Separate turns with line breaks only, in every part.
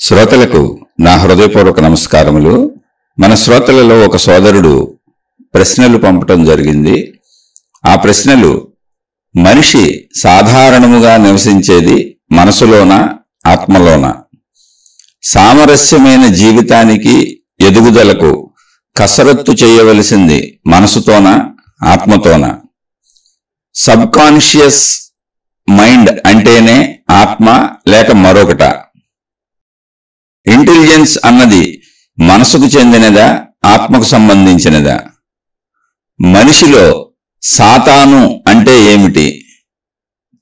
శ్రోతలకు నా హృదయపూర్వక నమస్కారములు. మన శ్రోతలలో ఒక సోదరుడు ప్రశ్నలు పంపటం జరిగింది. ఆ ప్రశ్నలు, మనిషి సాధారణముగా నివసించేది మనసులోన, ఆత్మలోన? సామరస్యమైన జీవితానికి, ఎదుగుదలకు కసరత్తు చేయవలసింది మనసుతోన, ఆత్మతోన? సబ్ కాన్షియస్ మైండ్ అంటేనే ఆత్మ లేక మరొకట? ఇంటెలిజెన్స్ అన్నది మనసుకు చెందినదా, ఆత్మకు సంబంధించినదా? మనిషిలో సాతాను అంటే ఏమిటి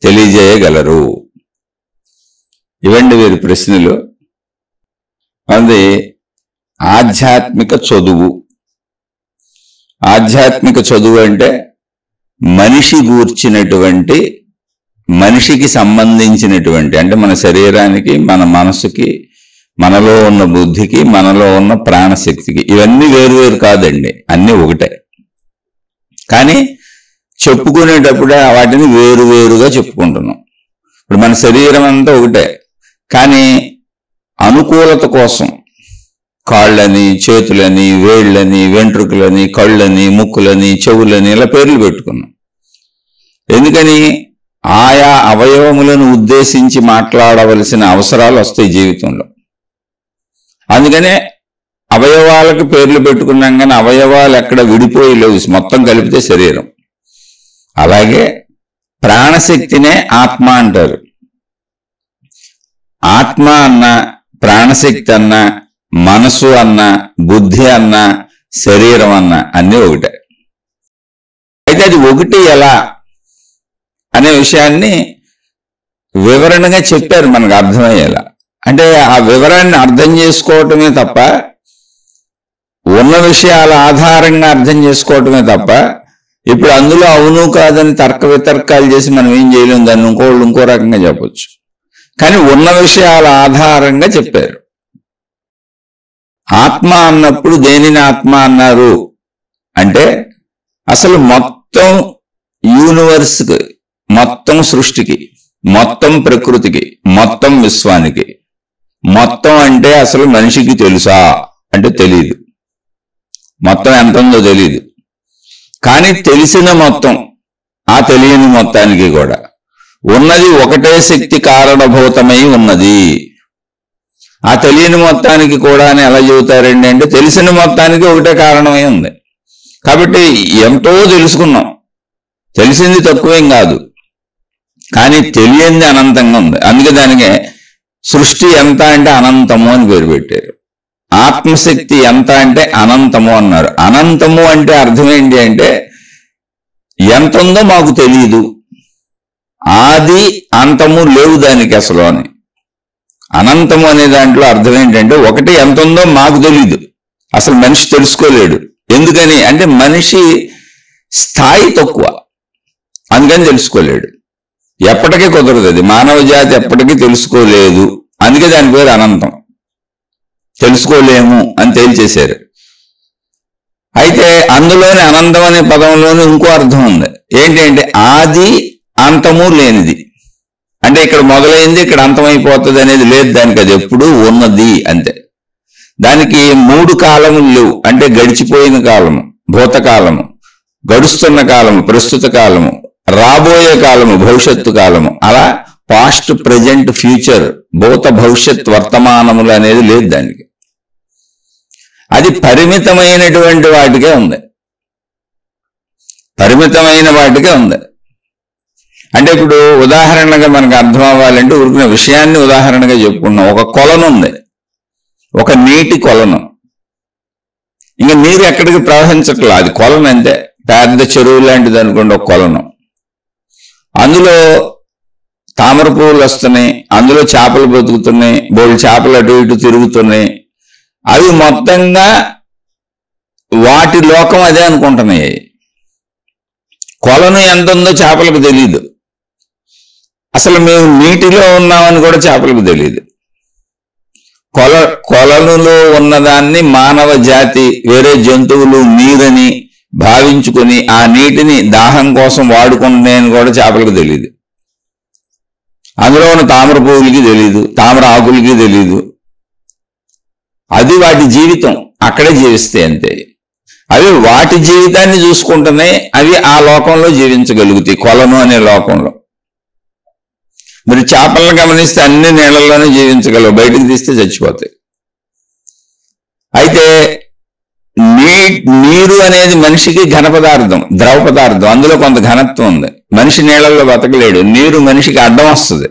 తెలియజేయగలరు? ఇవండి వీరి ప్రశ్నలు. అది ఆధ్యాత్మిక చదువు. ఆధ్యాత్మిక చదువు అంటే మనిషి గూర్చినటువంటి, మనిషికి సంబంధించినటువంటి, అంటే మన శరీరానికి, మన మనసుకి, మనలో ఉన్న బుద్ధికి, మనలో ఉన్న ప్రాణశక్తికి. ఇవన్నీ వేరువేరు కాదండి, అన్నీ ఒకటే. కానీ చెప్పుకునేటప్పుడే వాటిని వేరువేరుగా చెప్పుకుంటున్నాం. ఇప్పుడు మన శరీరం అంతా ఒకటే, కానీ అనుకూలత కోసం కాళ్ళని, చేతులని, వేళ్ళని, వెంట్రుకలని, కళ్ళని, ముక్కులని, చెవులని ఇలా పేర్లు పెట్టుకున్నాం. ఎందుకని? ఆయా అవయవములను ఉద్దేశించి మాట్లాడవలసిన అవసరాలు వస్తాయి జీవితంలో. అందుకనే అవయవాలకు పేర్లు పెట్టుకున్నాం, కానీ అవయవాలు ఎక్కడ విడిపోయి లేవు, మొత్తం కలిపితే శరీరం. అలాగే ప్రాణశక్తినే ఆత్మ అంటారు. ఆత్మ అన్న, ప్రాణశక్తి అన్న, మనసు అన్న, బుద్ధి అన్న, శరీరం అన్న అన్నీ ఒకటే. అయితే అది ఒకటి ఎలా అనే విషయాన్ని వివరణగా చెప్పారు మనకు అర్థమయ్యేలా. అంటే ఆ వివరాన్ని అర్థం చేసుకోవటమే తప్ప, ఉన్న విషయాల ఆధారంగా అర్థం చేసుకోవటమే తప్ప, ఇప్పుడు అందులో అవును కాదని తర్క వితర్కాలు చేసి మనం ఏం చేయలేము. దాన్ని ఇంకోళ్ళు ఇంకో రకంగా చెప్పొచ్చు, కానీ ఉన్న విషయాల ఆధారంగా చెప్పారు. ఆత్మ అన్నప్పుడు దేనిని ఆత్మ అన్నారు అంటే, అసలు మొత్తం యూనివర్స్కి, మొత్తం సృష్టికి, మొత్తం ప్రకృతికి, మొత్తం విశ్వానికి, మొత్తం అంటే అసలు మనిషికి తెలుసా అంటే తెలియదు. మొత్తం ఎంత ఉందో తెలియదు. కానీ తెలిసిన మొత్తం, ఆ తెలియని మొత్తానికి కూడా ఉన్నది ఒకటే శక్తి కారణభూతమై ఉన్నది. ఆ తెలియని మొత్తానికి కూడా అని ఎలా చెబుతారండి అంటే, తెలిసిన మొత్తానికి ఒకటే కారణమై ఉంది. కాబట్టి ఎంతో తెలుసుకున్నాం, తెలిసింది తక్కువేం కాదు, కానీ తెలియంది అనంతంగా ఉంది. అందుకే దానికే సృష్టి ఎంత అంటే అనంతము అని పేరు పెట్టారు. ఆత్మశక్తి ఎంత అంటే అనంతము అన్నారు. అనంతము అంటే అర్థం ఏంటి అంటే, ఎంత ఉందో మాకు తెలియదు, ఆది అంతము లేవు దానికి అసలు అని. అనంతము అనే దాంట్లో అర్థం ఏంటంటే, ఒకటి ఎంత ఉందో మాకు తెలియదు, అసలు మనిషి తెలుసుకోలేడు. ఎందుకని అంటే మనిషి స్థాయి తక్కువ, అందుకని తెలుసుకోలేడు. ఎప్పటికీ కుదరదు, అది మానవ జాతి ఎప్పటికీ తెలుసుకోలేదు. అందుకే దాని పేరు అనంతం. తెలుసుకోలేము అని తేల్చేశారు. అయితే అందులోని అనంతం అనే పదంలోని ఇంకో అర్థం ఉంది. ఏంటి అంటే, ఆది అంతము లేనిది. అంటే ఇక్కడ మొదలైంది, ఇక్కడ అంతమైపోతుంది అనేది లేదు దానికి, అది ఎప్పుడూ ఉన్నది అంతే. దానికి 3 కాలములు లేవు. అంటే గడిచిపోయిన కాలము, భూతకాలము, గడుస్తున్న కాలము, ప్రస్తుత కాలము, రాబోయే కాలము, భవిష్యత్తు కాలము, అలా పాస్ట్, ప్రజెంట్, ఫ్యూచర్, భూత, భవిష్యత్, వర్తమానములు అనేది లేదు దానికి. అది పరిమితమైనటువంటి వాటికే ఉంది, పరిమితమైన వాటికే ఉంది. అంటే ఇప్పుడు ఉదాహరణగా మనకు అర్థం అవ్వాలంటే ఊరుకున్న విషయాన్ని ఉదాహరణగా చెప్పుకున్నాం. ఒక కొలను ఉంది, ఒక నీటి కొలను. ఇంకా నీరు ఎక్కడికి ప్రవహించట్లా, అది కొలను అంతే. పెద్ద చెరువు లాంటిది అనుకోండి ఒక కొలను. అందులో తామర పువ్వులు వస్తున్నాయి, అందులో చేపలు బతుకుతున్నాయి, బోళ్ళు చేపలు అటు ఇటు తిరుగుతున్నాయి. అవి మొత్తంగా వాటి లోకం అదే అనుకుంటున్నాయి. కొలను ఎంత ఉందో చేపలకు తెలియదు, అసలు మేము నీటిలో ఉన్నామని కూడా చేపలకు తెలియదు. కొలనులో ఉన్నదాన్ని మానవ జాతి, వేరే జంతువులు నీరని భావించుకొని ఆ నీటిని దాహం కోసం వాడుకుంటున్నాయని కూడా చేపలకు తెలియదు. అందులో ఉన్న తామర పువ్వులకి తెలియదు, తామర ఆకులకి తెలియదు, అది వాటి జీవితం, అక్కడే జీవిస్తాయి అంతే. అవి వాటి జీవితాన్ని చూసుకుంటూనే అవి ఆ లోకంలో జీవించగలుగుతాయి, కొలను అనే లోకంలో. మీరు చేపలను గమనిస్తే అన్ని నీళ్ళల్లోనే జీవించగలవు, బయటకు తీస్తే చచ్చిపోతాయి. అయితే నీరు అనేది మనిషికి ఘన పదార్థం, ద్రవ పదార్థం, అందులో కొంత ఘనత్వం ఉంది. మనిషి నీళ్ళల్లో బతకలేడు, నీరు మనిషికి అడ్డం వస్తుంది.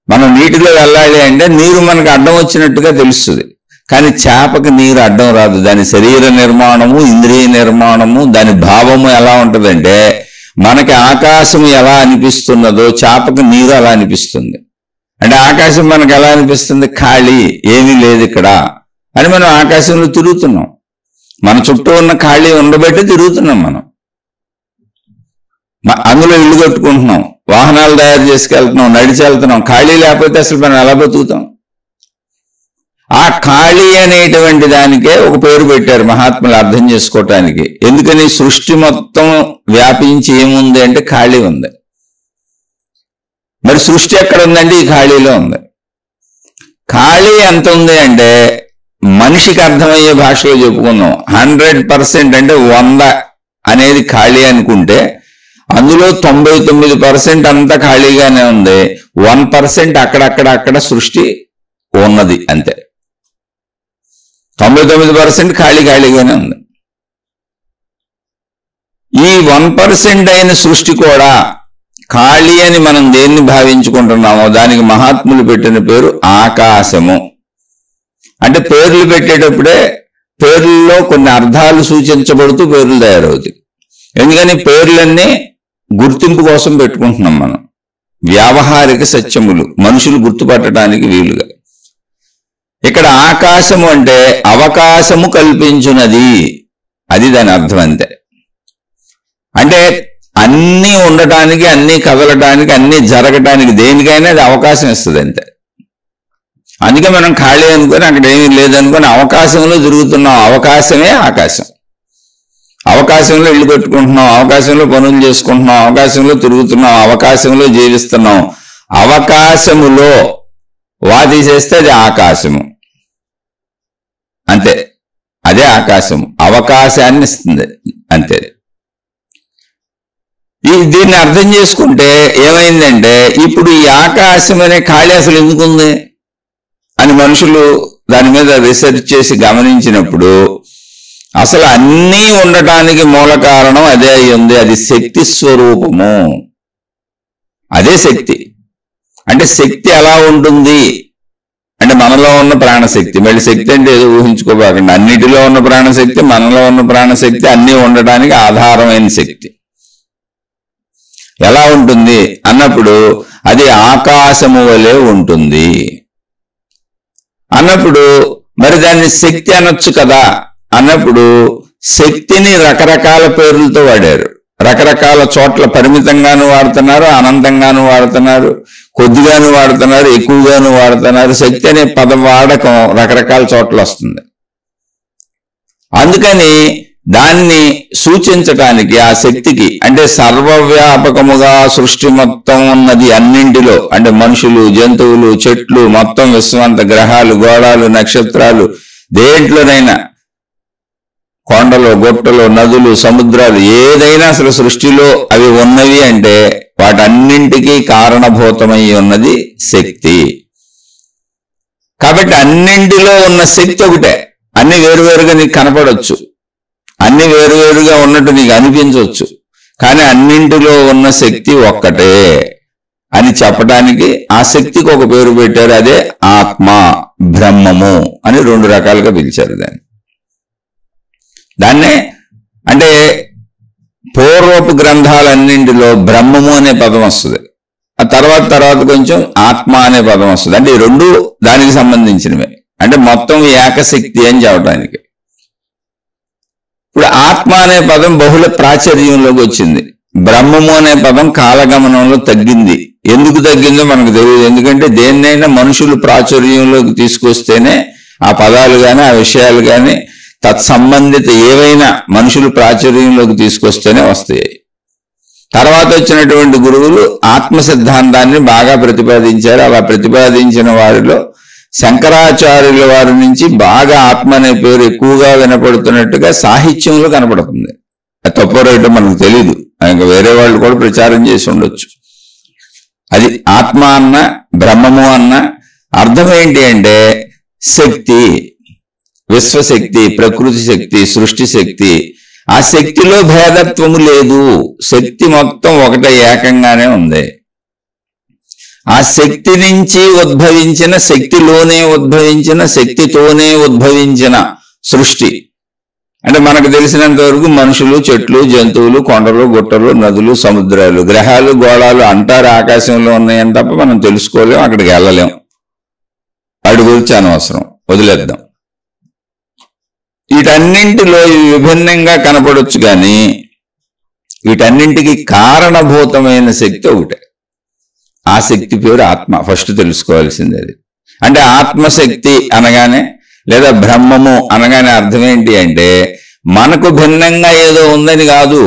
మనం నీటిలో వెళ్ళాలి అంటే నీరు మనకు అడ్డం వచ్చినట్టుగా తెలుస్తుంది, కానీ చేపకి నీరు అడ్డం రాదు. దాని శరీర నిర్మాణము, ఇంద్రియ నిర్మాణము, దాని భావము ఎలా ఉంటుందంటే మనకి ఆకాశం ఎలా అనిపిస్తున్నదో చేపకు నీరు అలా అనిపిస్తుంది. అంటే ఆకాశం మనకు ఎలా అనిపిస్తుంది? ఖాళీ, ఏమీ లేదు ఇక్కడ అని మనం ఆకాశంలో తిరుగుతున్నాం. మన చుట్టూ ఉన్న ఖాళీ ఉండబట్టి తిరుగుతున్నాం. మనం అందులో ఇల్లు కట్టుకుంటున్నాం, వాహనాలు తయారు చేసుకెళ్తున్నాం, నడిచి వెళ్తున్నాం. ఖాళీ లేకపోతే అసలు మనం ఎలా బతుకుతాం? ఆ ఖాళీ అనేటువంటి దానికే ఒక పేరు పెట్టారు మహాత్ములు అర్థం చేసుకోవటానికి. ఎందుకని? సృష్టి మొత్తం వ్యాపించి ఏముంది అంటే ఖాళీ ఉంది. మరి సృష్టి ఎక్కడ ఉందంటే ఈ ఖాళీలో ఉంది. ఖాళీ ఎంత ఉంది అంటే మనిషికి అర్థమయ్యే భాషలో చెప్పుకుందాం, 100% అంటే 100 అనేది ఖాళీ అనుకుంటే అందులో 99% అంతా ఖాళీగానే ఉంది. 1% అక్కడ సృష్టి ఉన్నది అంతే. 99% ఖాళీగానే ఉంది. ఈ 1% అయిన సృష్టి కూడా ఖాళీ అని మనం దేన్ని భావించుకుంటున్నామో దానికి మహాత్ములు పెట్టిన పేరు ఆకాశము. అంటే పేర్లు పెట్టేటప్పుడే పేర్లలో కొన్ని అర్థాలు సూచించబడుతూ పేర్లు తయారవుతాయి. ఎందుకని? పేర్లన్నీ గుర్తింపు కోసం పెట్టుకుంటున్నాం మనం, వ్యావహారిక సత్యములు, మనుషులు గుర్తుపట్టడానికి వీలుగా. ఇక్కడ ఆకాశము అంటే అవకాశము కల్పించున్నది, అది దాని అర్థం అంతే. అంటే అన్నీ ఉండటానికి, అన్నీ కదలటానికి, అన్నీ జరగటానికి, దేనికైనా అది అవకాశం ఇస్తుంది అంతే. అందుకే మనం ఖాళీ అనుకొని అక్కడ ఏమీ లేదనుకొని అవకాశంలో తిరుగుతున్నాం. అవకాశమే ఆకాశం. అవకాశంలో ఇల్లు కట్టుకుంటున్నాం, అవకాశంలో పనులు చేసుకుంటున్నాం, అవకాశంలో తిరుగుతున్నాం, అవకాశంలో జీవిస్తున్నాం. అవకాశములో వాది చేస్తే అది ఆకాశము అంతే. అదే ఆకాశము, అవకాశాన్ని ఇస్తుంది అంతే. దీన్ని అర్థం చేసుకుంటే ఏమైందంటే ఇప్పుడు ఈ ఆకాశం అనే ఖాళీ అసలు ఎందుకుంది అని మనుషులు దాని మీద రీసెర్చ్ చేసి గమనించినప్పుడు అసలు అన్నీ ఉండటానికి మూల కారణం అదే అయి ఉంది. అది శక్తి స్వరూపము, అదే శక్తి. అంటే శక్తి ఎలా ఉంటుంది అంటే మనలో ఉన్న ప్రాణశక్తి. మళ్ళీ శక్తి అంటే ఏదో ఊహించుకోబాకండి, అన్నిటిలో ఉన్న ప్రాణశక్తి, మనలో ఉన్న ప్రాణశక్తి, అన్నీ ఉండటానికి ఆధారమైన శక్తి. ఎలా ఉంటుంది అన్నప్పుడు అది ఆకాశము వలె ఉంటుంది అన్నప్పుడు మరి దాన్ని శక్తి అనొచ్చు కదా అన్నప్పుడు శక్తిని రకరకాల పేర్లతో వాడారు. రకరకాల చోట్ల పరిమితంగాను వాడుతున్నారు, అనంతంగాను వాడుతున్నారు, కొద్దిగాను వాడుతున్నారు, ఎక్కువగాను వాడుతున్నారు. శక్తి అనే పదం వాడకం రకరకాల చోట్ల వస్తుంది. అందుకని దాన్ని సూచించటానికి ఆ శక్తికి అంటే సర్వవ్యాపకముగా సృష్టి మొత్తం ఉన్నది అన్నింటిలో, అంటే మనుషులు, జంతువులు, చెట్లు, మొత్తం విశ్వంత, గ్రహాలు, గోళాలు, నక్షత్రాలు, దేంట్లోనైనా కొండలు, గుట్టలు, నదులు, సముద్రాలు, ఏదైనా అసలు సృష్టిలో అవి ఉన్నవి అంటే వాటన్నింటికీ కారణభూతమై ఉన్నది శక్తి. కాబట్టి అన్నింటిలో ఉన్న శక్తి ఒకటే. అన్ని వేరువేరుగా నీకు కనపడవచ్చు, అన్ని వేరువేరుగా ఉన్నట్టు నీకు అనిపించవచ్చు, కానీ అన్నింటిలో ఉన్న శక్తి ఒక్కటే అని చెప్పడానికి ఆ శక్తికి ఒక పేరు పెట్టారు. అదే ఆత్మ, బ్రహ్మము అని 2 రకాలుగా పిలిచారు దాన్నే. అంటే పూర్వపు గ్రంథాలన్నింటిలో బ్రహ్మము అనే పదం వస్తుంది, ఆ తర్వాత కొంచెం ఆత్మ అనే పదం వస్తుంది. అంటే ఈ 2 దానికి సంబంధించినవే, అంటే మొత్తం ఏకశక్తి అని చెప్పడానికి. ఇప్పుడు ఆత్మ అనే పదం బహుళ ప్రాచుర్యంలోకి వచ్చింది. బ్రహ్మము అనే పదం కాలగమనంలో తగ్గింది. ఎందుకు తగ్గిందో మనకు తెలియదు. ఎందుకంటే దేన్నైనా మనుషులు ప్రాచుర్యంలోకి తీసుకొస్తేనే ఆ పదాలు కానీ ఆ విషయాలు కానీ తత్సంబంధిత ఏవైనా మనుషులు ప్రాచుర్యంలోకి తీసుకొస్తేనే వస్తాయి. తర్వాత వచ్చినటువంటి గురువులు ఆత్మ సిద్ధాంతాన్ని బాగా ప్రతిపాదించారు. అలా ప్రతిపాదించిన వారిలో శంకరాచార్యుల వారి నుంచి బాగా ఆత్మ అనే పేరు ఎక్కువగా వినపడుతున్నట్టుగా సాహిత్యంలో కనపడుతుంది. అది తప్పో రైటో మనకు తెలీదు, ఇంకా వేరే వాళ్ళు కూడా ప్రచారం చేసి ఉండొచ్చు. అది ఆత్మ అన్న బ్రహ్మము అన్న అర్థం ఏంటి అంటే శక్తి, విశ్వశక్తి, ప్రకృతి శక్తి, సృష్టి శక్తి. ఆ శక్తిలో భేదత్వము లేదు, శక్తి మొత్తం ఒకటే ఏకంగానే ఉంది. ఆ శక్తి నుంచి ఉద్భవించిన, శక్తిలోనే ఉద్భవించిన, శక్తితోనే ఉద్భవించిన సృష్టి. అంటే మనకు తెలిసినంత వరకు మనుషులు, చెట్లు, జంతువులు, కొండలు, గుట్టలు, నదులు, సముద్రాలు, గ్రహాలు, గోళాలు అంటారు ఆకాశంలో ఉన్నాయని తప్ప మనం తెలుసుకోలేం, అక్కడికి వెళ్ళలేం. వాటి గురించి అనవసరం, వదిలేద్దాం. వీటన్నింటిలో విభిన్నంగా కనపడొచ్చు, కానీ వీటన్నింటికి కారణభూతమైన శక్తి ఒకటే. ఆ శక్తి పేరు ఆత్మ. ఫస్ట్ తెలుసుకోవాల్సింది అది. అంటే ఆత్మశక్తి అనగానే లేదా బ్రహ్మము అనగానే అర్థం ఏంటి అంటే మనకు భిన్నంగా ఏదో ఉందని కాదు,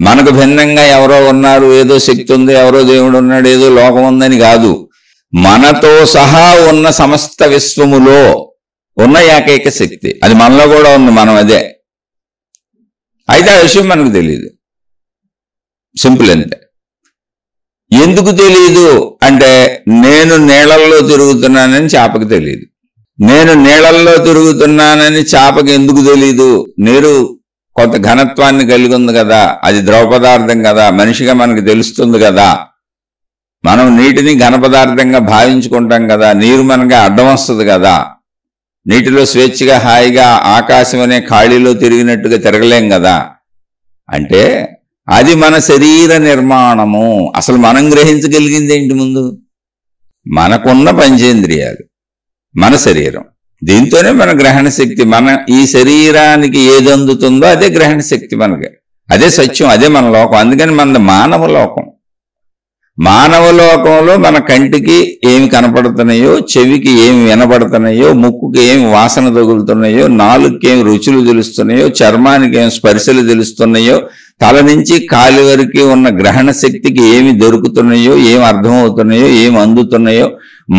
మనకు భిన్నంగా ఎవరో ఉన్నారు, ఏదో శక్తి ఉంది, ఎవరో దేవుడు ఉన్నాడు, ఏదో లోకం ఉందని కాదు. మనతో సహా ఉన్న సమస్త విశ్వములో ఉన్న ఏకైక శక్తి, అది మనలో కూడా ఉంది, మనం అదే. అయితే ఆ విషయం మనకు తెలియదు, సింపుల్ అంతే. ఎందుకు తెలియదు అంటే నేను నీళ్ళల్లో తిరుగుతున్నానని చేపకి తెలియదు. నేను నీళ్ళల్లో తిరుగుతున్నానని చేపకి ఎందుకు తెలీదు? నీరు కొంత ఘనత్వాన్ని కలిగి ఉంది కదా, అది ద్రవ పదార్థం కదా, మనిషిగా మనకు తెలుస్తుంది కదా. మనం నీటిని ఘన పదార్థంగా భావించుకుంటాం కదా, నీరు మనకి అడ్డం వస్తుంది కదా. నీటిలో స్వేచ్ఛగా హాయిగా ఆకాశం అనే ఖాళీలో తిరిగినట్టుగా తిరగలేం కదా. అంటే అది మన శరీర నిర్మాణము. అసలు మనం గ్రహించగలిగింది ఏంటి? ముందు మనకున్న పంచేంద్రియాలు, మన శరీరం, దీంతోనే మన గ్రహణ శక్తి. మన ఈ శరీరానికి ఏది అందుతుందో అదే గ్రహణ శక్తి మనకి, అదే సత్యం, అదే మన లోకం. అందుకని మన మానవ లోకం. మానవ లోకంలో మన కంటికి ఏమి కనపడుతున్నాయో, చెవికి ఏమి వినపడుతున్నాయో, ముక్కుకి ఏమి వాసన తగులుతున్నాయో, నాలుగుకి ఏమి రుచులు తెలుస్తున్నాయో, చర్మానికి ఏమి స్పర్శలు తెలుస్తున్నాయో, తల నుంచి కాలి వరకు ఉన్న గ్రహణ శక్తికి ఏమి దొరుకుతున్నాయో, ఏమి అర్థమవుతున్నాయో, ఏమి అందుతున్నాయో,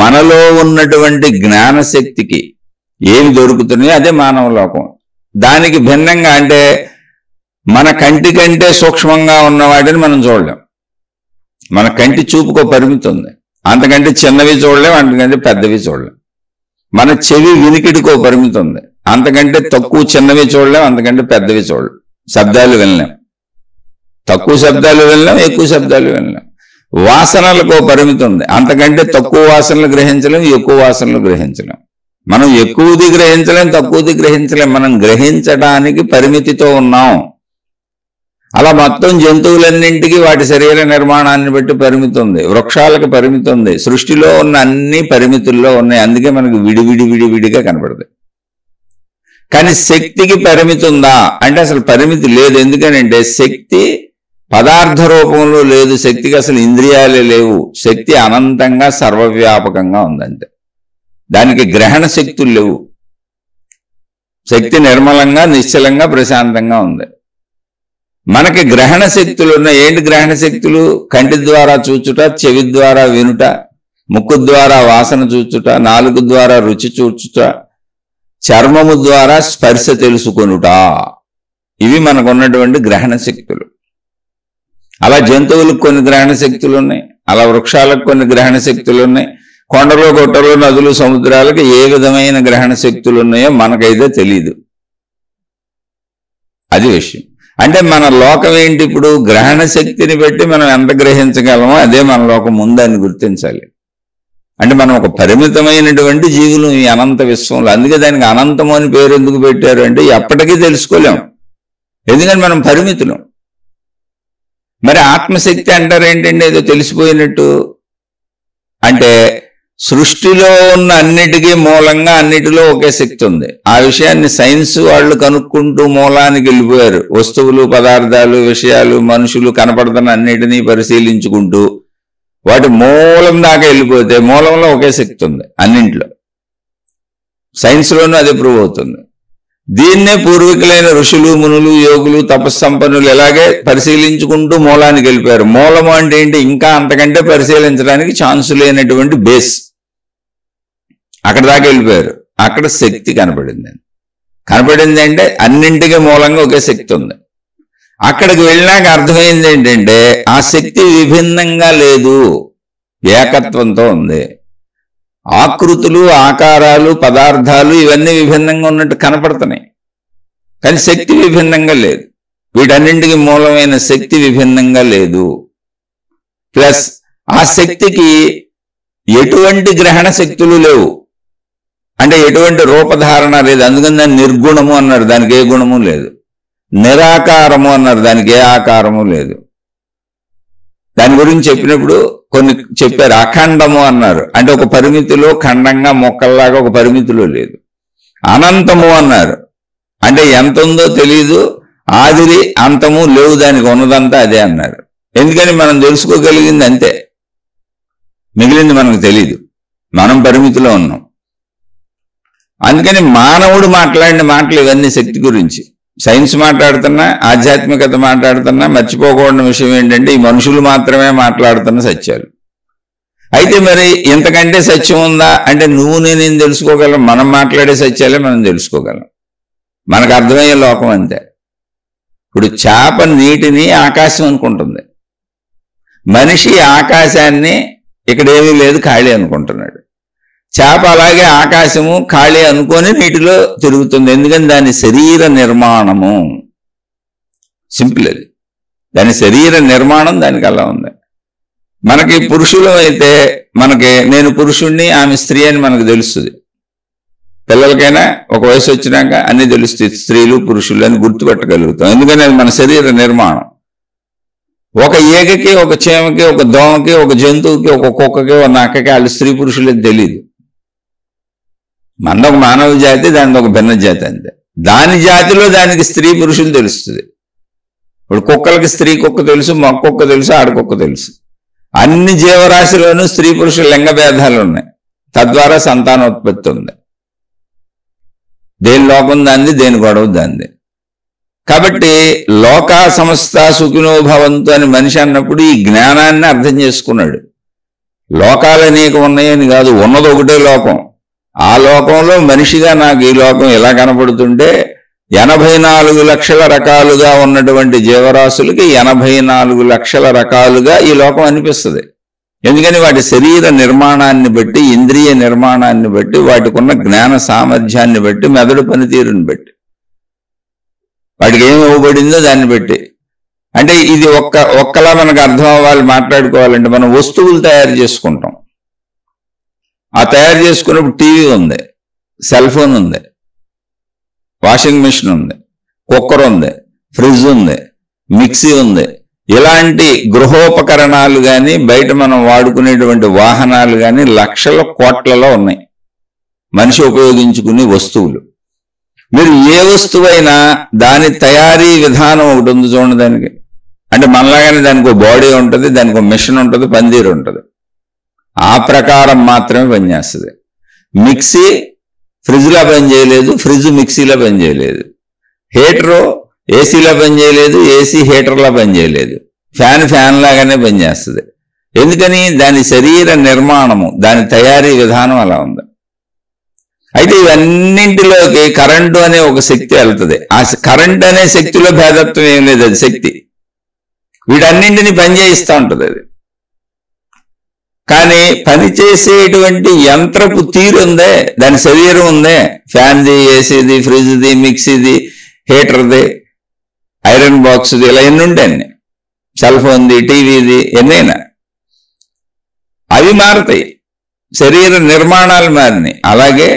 మనలో ఉన్నటువంటి జ్ఞానశక్తికి ఏమి దొరుకుతున్నాయో అదే మానవ లోకం. దానికి భిన్నంగా అంటే మన కంటి కంటే సూక్ష్మంగా ఉన్న వాటిని మనం చూడలేం. మన కంటి చూపుకో పరిమితి ఉంది, అంతకంటే చిన్నవి చూడలేం, అంతకంటే పెద్దవి చూడలేం. మన చెవి వినికిడికో పరిమితి ఉంది, అంతకంటే తక్కువ చిన్నవి చూడలేం, అంతకంటే పెద్దవి చూడలేం. శబ్దాలు వినలేం, తక్కువ శబ్దాలు వినలేం, ఎక్కువ శబ్దాలు వినలేం. వాసనలకు పరిమితి ఉంది, అంతకంటే తక్కువ వాసనలు గ్రహించలేం, ఎక్కువ వాసనలు గ్రహించలేం. మనం ఎక్కువది గ్రహించలేం, తక్కువది గ్రహించలేం. మనం గ్రహించడానికి పరిమితితో ఉన్నాం. అలా మొత్తం జంతువులన్నింటికి వాటి శరీర నిర్మాణాన్ని బట్టి పరిమితి ఉంది, వృక్షాలకు పరిమితి ఉంది, సృష్టిలో ఉన్న అన్ని పరిమితుల్లో ఉన్నాయి. అందుకే మనకు విడివిడిగా కనపడతాయి. కానీ శక్తికి పరిమితి ఉందా అంటే అసలు పరిమితి లేదు. ఎందుకనంటే శక్తి పదార్థ రూపంలో లేదు, శక్తికి అసలు ఇంద్రియాలే లేవు. శక్తి అనంతంగా సర్వవ్యాపకంగా ఉందంటే దానికి గ్రహణ శక్తులు లేవు. శక్తి నిర్మలంగా, నిశ్చలంగా, ప్రశాంతంగా ఉంది. మనకి గ్రహణ శక్తులు ఉన్నాయి. ఏంటి గ్రహణ శక్తులు? కంటి ద్వారా చూచుట, చెవి ద్వారా వినుట, ముక్కు ద్వారా వాసన చూచుట, నాలుగు ద్వారా రుచి చూచుట, చర్మము ద్వారా స్పర్శ తెలుసుకొనుట. ఇవి మనకున్నటువంటి గ్రహణ శక్తులు. అలా జంతువులకు కొన్ని గ్రహణ శక్తులు ఉన్నాయి, అలా వృక్షాలకు కొన్ని గ్రహణ శక్తులు ఉన్నాయి. కొండలు, గుట్టలు, నదులు, సముద్రాలకు ఏ విధమైన గ్రహణ శక్తులు ఉన్నాయో మనకైతే తెలీదు. అది విషయం. అంటే మన లోకం ఏంటి? ఇప్పుడు గ్రహణ శక్తిని బట్టి మనం ఎంత గ్రహించగలమో అదే మన లోకం ఉందని గుర్తించాలి. అంటే మనం ఒక పరిమితమైనటువంటి జీవులు ఈ అనంత విశ్వంలో. అందుకే దానికి అనంతము అని పేరు ఎందుకు పెట్టారు అంటే ఎప్పటికీ తెలుసుకోలేం, ఎందుకని మనం పరిమితులం. మరి ఆత్మశక్తి అంటారు ఏంటంటే ఏదో తెలిసిపోయినట్టు. అంటే సృష్టిలో ఉన్న అన్నిటికీ మూలంగా అన్నిటిలో ఒకే శక్తి ఉంది. ఆ విషయాన్ని సైన్స్ వాళ్ళు కనుక్కుంటూ మూలానికి వెళ్ళిపోయారు. వస్తువులు, పదార్థాలు, విషయాలు, మనుషులు కనపడుతున్న అన్నిటినీ పరిశీలించుకుంటూ వాటి మూలం దాకా వెళ్ళిపోతే మూలంలో ఒకే శక్తి ఉంది అన్నింటిలో. సైన్స్లోనూ అదే ప్రూవ్ అవుతుంది. దీన్నే పూర్వీకులైన ఋషులు, మునులు, యోగులు, తపస్సంపన్నులు ఇలాగే పరిశీలించుకుంటూ మూలానికి వెళ్ళిపోయారు. మూలము అంటే ఏంటి? ఇంకా అంతకంటే పరిశీలించడానికి ఛాన్స్ లేనటువంటి బేస్. అక్కడ దాకా వెళ్ళిపోయారు. అక్కడ శక్తి కనపడింది. కనపడింది అంటే అన్నింటికి మూలంగా ఒకే శక్తి ఉంది. అక్కడికి వెళ్ళినాక అర్థమైంది ఏంటంటే ఆ శక్తి విభిన్నంగా లేదు, ఏకత్వంతో ఉంది. ఆకృతులు, ఆకారాలు, పదార్థాలు ఇవన్నీ విభిన్నంగా ఉన్నట్టు కనపడుతున్నాయి, కానీ శక్తి విభిన్నంగా లేదు. వీటన్నింటికి మూలమైన శక్తి విభిన్నంగా లేదు. ప్లస్ ఆ శక్తికి ఎటువంటి గ్రహణ శక్తులు లేవు, అంటే ఎటువంటి రూపధారణ లేదు. అందుకని దాన్ని నిర్గుణము అన్నారు, దానికి ఏ గుణము లేదు. నిరాకారము అన్నారు, దానికి ఏ ఆకారము లేదు. దాని గురించి చెప్పినప్పుడు కొన్ని చెప్పారు. అఖండము అన్నారు, అంటే ఒక పరిమితిలో ఖండంగా మొక్కల్లాగా ఒక పరిమితిలో లేదు. అనంతము అన్నారు, అంటే ఎంత ఉందో తెలీదు, ఆదిరి అంతము లేవు, దానికి ఉన్నదంతా అదే అన్నారు. ఎందుకని మనం తెలుసుకోగలిగింది అంతే, మిగిలింది మనకు తెలీదు, మనం పరిమితిలో ఉన్నాం. అందుకని మానవుడు మాట్లాడిన మాటలు ఇవన్నీ శక్తి గురించి. సైన్స్ మాట్లాడుతున్నా, ఆధ్యాత్మికత మాట్లాడుతున్నా మర్చిపోకూడని విషయం ఏంటంటే ఈ మనుషులు మాత్రమే మాట్లాడుతున్న సత్యాలు. అయితే మరి ఇంతకంటే సత్యం ఉందా అంటే నువ్వు నేనేం తెలుసుకోగలం? మనం మాట్లాడే సత్యాలే మనం తెలుసుకోగలం, మనకు అర్థమయ్యే లోకం అంతే. ఇప్పుడు చేప నీటిని ఆకాశం అనుకుంటుంది, మనిషి ఆకాశాన్ని ఇక్కడ ఏమీ లేదు ఖాళీ అనుకుంటున్నాడు. చేప అలాగే ఆకాశము ఖాళీ అనుకొని నీటిలో తిరుగుతుంది, ఎందుకని దాని శరీర నిర్మాణము సింపుల్. అది దాని శరీర నిర్మాణం దానికి అలా ఉంది. మనకి పురుషులు అయితే మనకి నేను పురుషుణ్ణి ఆమె స్త్రీ అని మనకు తెలుస్తుంది. పిల్లలకైనా ఒక వయసు వచ్చినాక అన్ని తెలుస్తుంది, స్త్రీలు పురుషులు అని గుర్తుపెట్టగలుగుతాం, ఎందుకని అది మన శరీర నిర్మాణం. ఒక ఈగకి, ఒక చీమకి, ఒక దోమకి, ఒక జంతువుకి, ఒక కుక్కకి, ఒక నక్కకి వాళ్ళు స్త్రీ పురుషులు తెలియదు. మనది ఒక మానవ జాతి, దానిది ఒక భిన్న జాతి అంతే. దాని జాతిలో దానికి స్త్రీ పురుషులు తెలుస్తుంది. ఇప్పుడు కుక్కలకి స్త్రీ కుక్క తెలుసు, మగ కుక్క తెలుసు, ఆడకుక్క తెలుసు. అన్ని జీవరాశిలోనూ స్త్రీ పురుషుల లింగ భేదాలు ఉన్నాయి, తద్వారా సంతానోత్పత్తి ఉంది. దేని లోకం దాంది, దేని గొడవ దాంది. కాబట్టి లోకా సమస్త సుఖినో భవంతు అని మనిషి అన్నప్పుడు ఈ జ్ఞానాన్ని అర్థం చేసుకున్నాడు. లోకాలు అనేక ఉన్నాయని కాదు, ఉన్నది ఒకటే లోకం. ఆ లోకంలో మనిషిగా నాకు ఈ లోకం ఎలా కనపడుతుంటే 84 లక్షల రకాలుగా ఉన్నటువంటి జీవరాశులకి 84 లక్షల రకాలుగా ఈ లోకం అనిపిస్తుంది. ఎందుకని వాటి శరీర నిర్మాణాన్ని బట్టి, ఇంద్రియ నిర్మాణాన్ని బట్టి, వాటికి ఉన్న జ్ఞాన సామర్థ్యాన్ని బట్టి, మెదడు పనితీరుని బట్టి, వాటికి ఏమి ఇవ్వబడిందో దాన్ని బట్టి. అంటే ఇది ఒక్కలా మనకు అర్థం అవ్వాలి. మాట్లాడుకోవాలంటే మనం వస్తువులు తయారు చేసుకుంటాం. ఆ తయారు చేసుకున్నప్పుడు టీవీ ఉంది, సెల్ ఫోన్ ఉంది, వాషింగ్ మిషన్ ఉంది, కుక్కర్ ఉంది, ఫ్రిడ్జ్ ఉంది, మిక్సీ ఉంది. ఇలాంటి గృహోపకరణాలు కానీ, బయట మనం వాడుకునేటువంటి వాహనాలు కానీ లక్షల కోట్లలో ఉన్నాయి, మనిషి ఉపయోగించుకునే వస్తువులు. మీరు ఏ వస్తువైనా దాని తయారీ విధానం ఒకటి ఉంది చూడండి. దానికి అంటే మనలాగానే దానికి ఒక బాడీ ఉంటుంది, దానికి ఒక మిషన్ ఉంటుంది, పనితీరు ఉంటుంది. ఆ ప్రకారం మాత్రమే పనిచేస్తుంది. మిక్సీ ఫ్రిడ్జ్లో పనిచేయలేదు, ఫ్రిడ్జ్ మిక్సీలో పనిచేయలేదు. హీటరు ఏసీలో పనిచేయలేదు, ఏసీ హీటర్లో పనిచేయలేదు. ఫ్యాన్ లాగానే పనిచేస్తుంది. ఎందుకని? దాని శరీర నిర్మాణము, దాని తయారీ విధానం అలా ఉంది. అయితే ఇవన్నింటిలోకి కరెంటు అనే ఒక శక్తి వెళ్తుంది. ఆ కరెంట్ అనే శక్తిలో భేదత్వం ఏం లేదు, అది శక్తి. వీటన్నింటినీ పనిచేయిస్తూ ఉంటుంది అది. కానీ పనిచేసేటువంటి యంత్రపు తీరు ఉందే, దాని శరీరం ఉందే, ఫ్యాన్ది, ఏసీది, ఫ్రిడ్జ్ది, మిక్సీది, హీటర్ది, ఐరన్ బాక్స్ది, ఇలా ఎన్ని ఉంటాయి, సెల్ ఫోన్ది, టీవీది, ఎన్నైనా అవి మారుతాయి, శరీర నిర్మాణాలు మారినాయి. అలాగే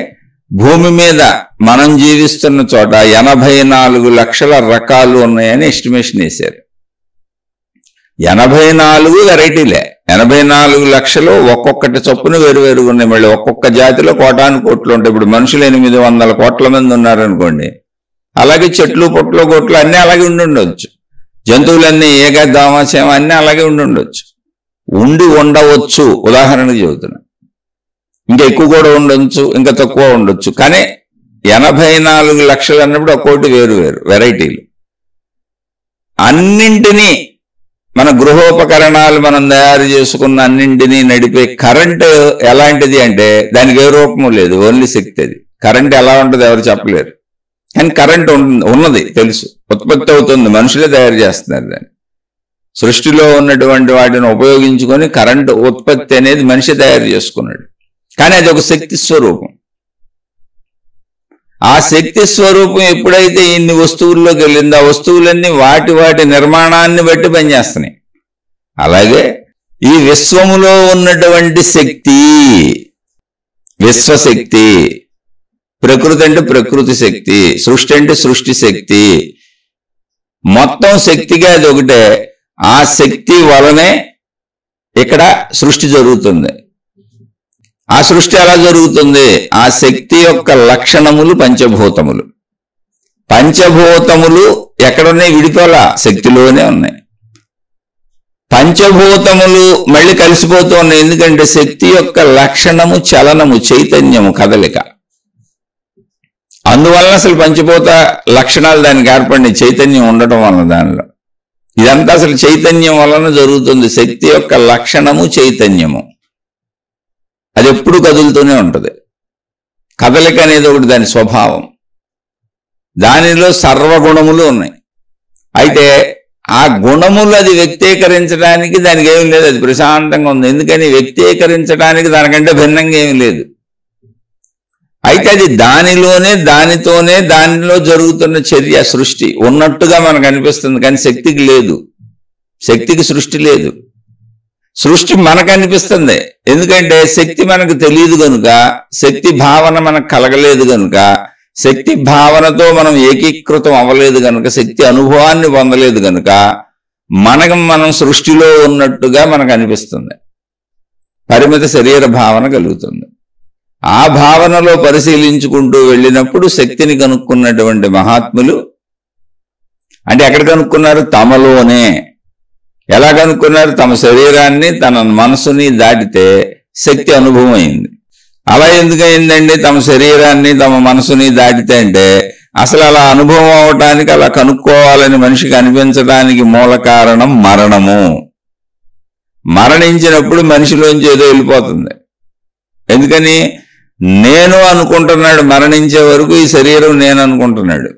భూమి మీద మనం జీవిస్తున్న చోట 84 లక్షల రకాలు ఉన్నాయని ఎస్టిమేషన్ వేశారు. 84 వెరైటీలే, 84 లక్షలు ఒక్కొక్కటి చొప్పున వేరువేరుగా ఉన్నాయి. మళ్ళీ ఒక్కొక్క జాతిలో కోటాను కోట్లు ఉంటాయి. ఇప్పుడు మనుషులు 800 కోట్ల మంది ఉన్నారనుకోండి, అలాగే చెట్లు, పుట్లు, గొట్లు అన్నీ అలాగే ఉండొచ్చు. జంతువులన్నీ ఏక దామాశయం అన్నీ అలాగే ఉండొచ్చు, ఉండవచ్చు. ఉదాహరణకు చెబుతున్నా, ఇంకా ఎక్కువ కూడా ఉండొచ్చు, ఇంకా తక్కువ ఉండొచ్చు. కానీ 84 లక్షలు అన్నప్పుడు ఒక్కొక్కటి వేరు వేరు వెరైటీలు. అన్నింటినీ మన గృహోపకరణాలు మనం తయారు చేసుకున్న అన్నింటినీ నడిపే కరెంటు ఎలాంటిది అంటే దానికి ఏ రూపము లేదు, ఓన్లీ శక్తి. అది కరెంట్ ఎలా ఉంటుంది ఎవరు చెప్పలేరు, కానీ కరెంట్ ఉన్నది తెలుసు, ఉత్పత్తి అవుతుంది, మనుషులే తయారు చేస్తున్నారు దాన్ని. సృష్టిలో ఉన్నటువంటి వాటిని ఉపయోగించుకొని కరెంటు ఉత్పత్తి అనేది మనిషి తయారు చేసుకున్నాడు. కానీ అది ఒక శక్తి స్వరూపం. ఆ శక్తి స్వరూపం ఎప్పుడైతే ఇన్ని వస్తువుల్లోకి వెళ్ళిందో ఆ వస్తువులన్నీ వాటి నిర్మాణాన్ని బట్టి పనిచేస్తున్నాయి. అలాగే ఈ విశ్వములో ఉన్నటువంటి శక్తి విశ్వశక్తి, ప్రకృతి అంటే ప్రకృతి శక్తి, సృష్టి అంటే సృష్టి శక్తి, మొత్తం శక్తిగా అది ఒకటే. ఆ శక్తి వలనే ఇక్కడ సృష్టి జరుగుతుంది. ఆ సృష్టి ఎలా జరుగుతుంది? ఆ శక్తి యొక్క లక్షణములు పంచభూతములు. పంచభూతములు ఎక్కడున్నాయి? విడిపోలా, శక్తిలోనే ఉన్నాయి. పంచభూతములు మళ్ళీ కలిసిపోతూ ఉన్నాయి. ఎందుకంటే శక్తి యొక్క లక్షణము చలనము, చైతన్యము, కదలిక. అందువలన అసలు పంచభూత లక్షణాలు దానికి ఏర్పడినాయి, చైతన్యం ఉండటం వలన. దానిలో ఇదంతా అసలు చైతన్యం వలన జరుగుతుంది. శక్తి యొక్క లక్షణము చైతన్యము, అది ఎప్పుడు కదులుతూనే ఉంటుంది. కదలిక అనేది ఒకటి దాని స్వభావం. దానిలో సర్వగుణములు ఉన్నాయి. అయితే ఆ గుణములు అది వ్యక్తీకరించడానికి దానికి ఏమి లేదు, అది ప్రశాంతంగా ఉంది. ఎందుకని? వ్యక్తీకరించడానికి దానికంటే భిన్నంగా ఏమి లేదు. అయితే అది దానిలోనే దానితోనే దానిలో జరుగుతున్న చర్య, సృష్టి ఉన్నట్టుగా మనకు అనిపిస్తుంది. కానీ శక్తికి లేదు, శక్తికి సృష్టి లేదు. సృష్టి మనకు అనిపిస్తుంది. ఎందుకంటే శక్తి మనకు తెలియదు కనుక, శక్తి భావన మనకు కలగలేదు కనుక, శక్తి భావనతో మనం ఏకీకృతం అవ్వలేదు కనుక, శక్తి అనుభవాన్ని పొందలేదు కనుక మనం సృష్టిలో ఉన్నట్టుగా మనకు అనిపిస్తుంది. పరిమిత శరీర భావన కలుగుతుంది. ఆ భావనలో పరిశీలించుకుంటూ వెళ్ళినప్పుడు శక్తిని కనుక్కున్నటువంటి మహాత్ములు అంటే ఎక్కడ కనుక్కున్నారు? తమలోనే. ఎలా కనుక్కున్నారు? తమ శరీరాన్ని తన మనసుని దాటితే శక్తి అనుభవం అయింది. అలా ఎందుకయిందండి? తమ శరీరాన్ని తమ మనసుని దాటితే అంటే అసలు అలా అనుభవం అవటానికి, అలా కనుక్కోవాలని మనిషికి అనిపించడానికి మూల కారణం మరణము. మరణించినప్పుడు మనిషిలోంచి ఏదో వెళ్ళిపోతుంది. ఎందుకని? నేను అనుకుంటున్నాడు. మరణించే వరకు ఈ శరీరం నేను అనుకుంటున్నాడు.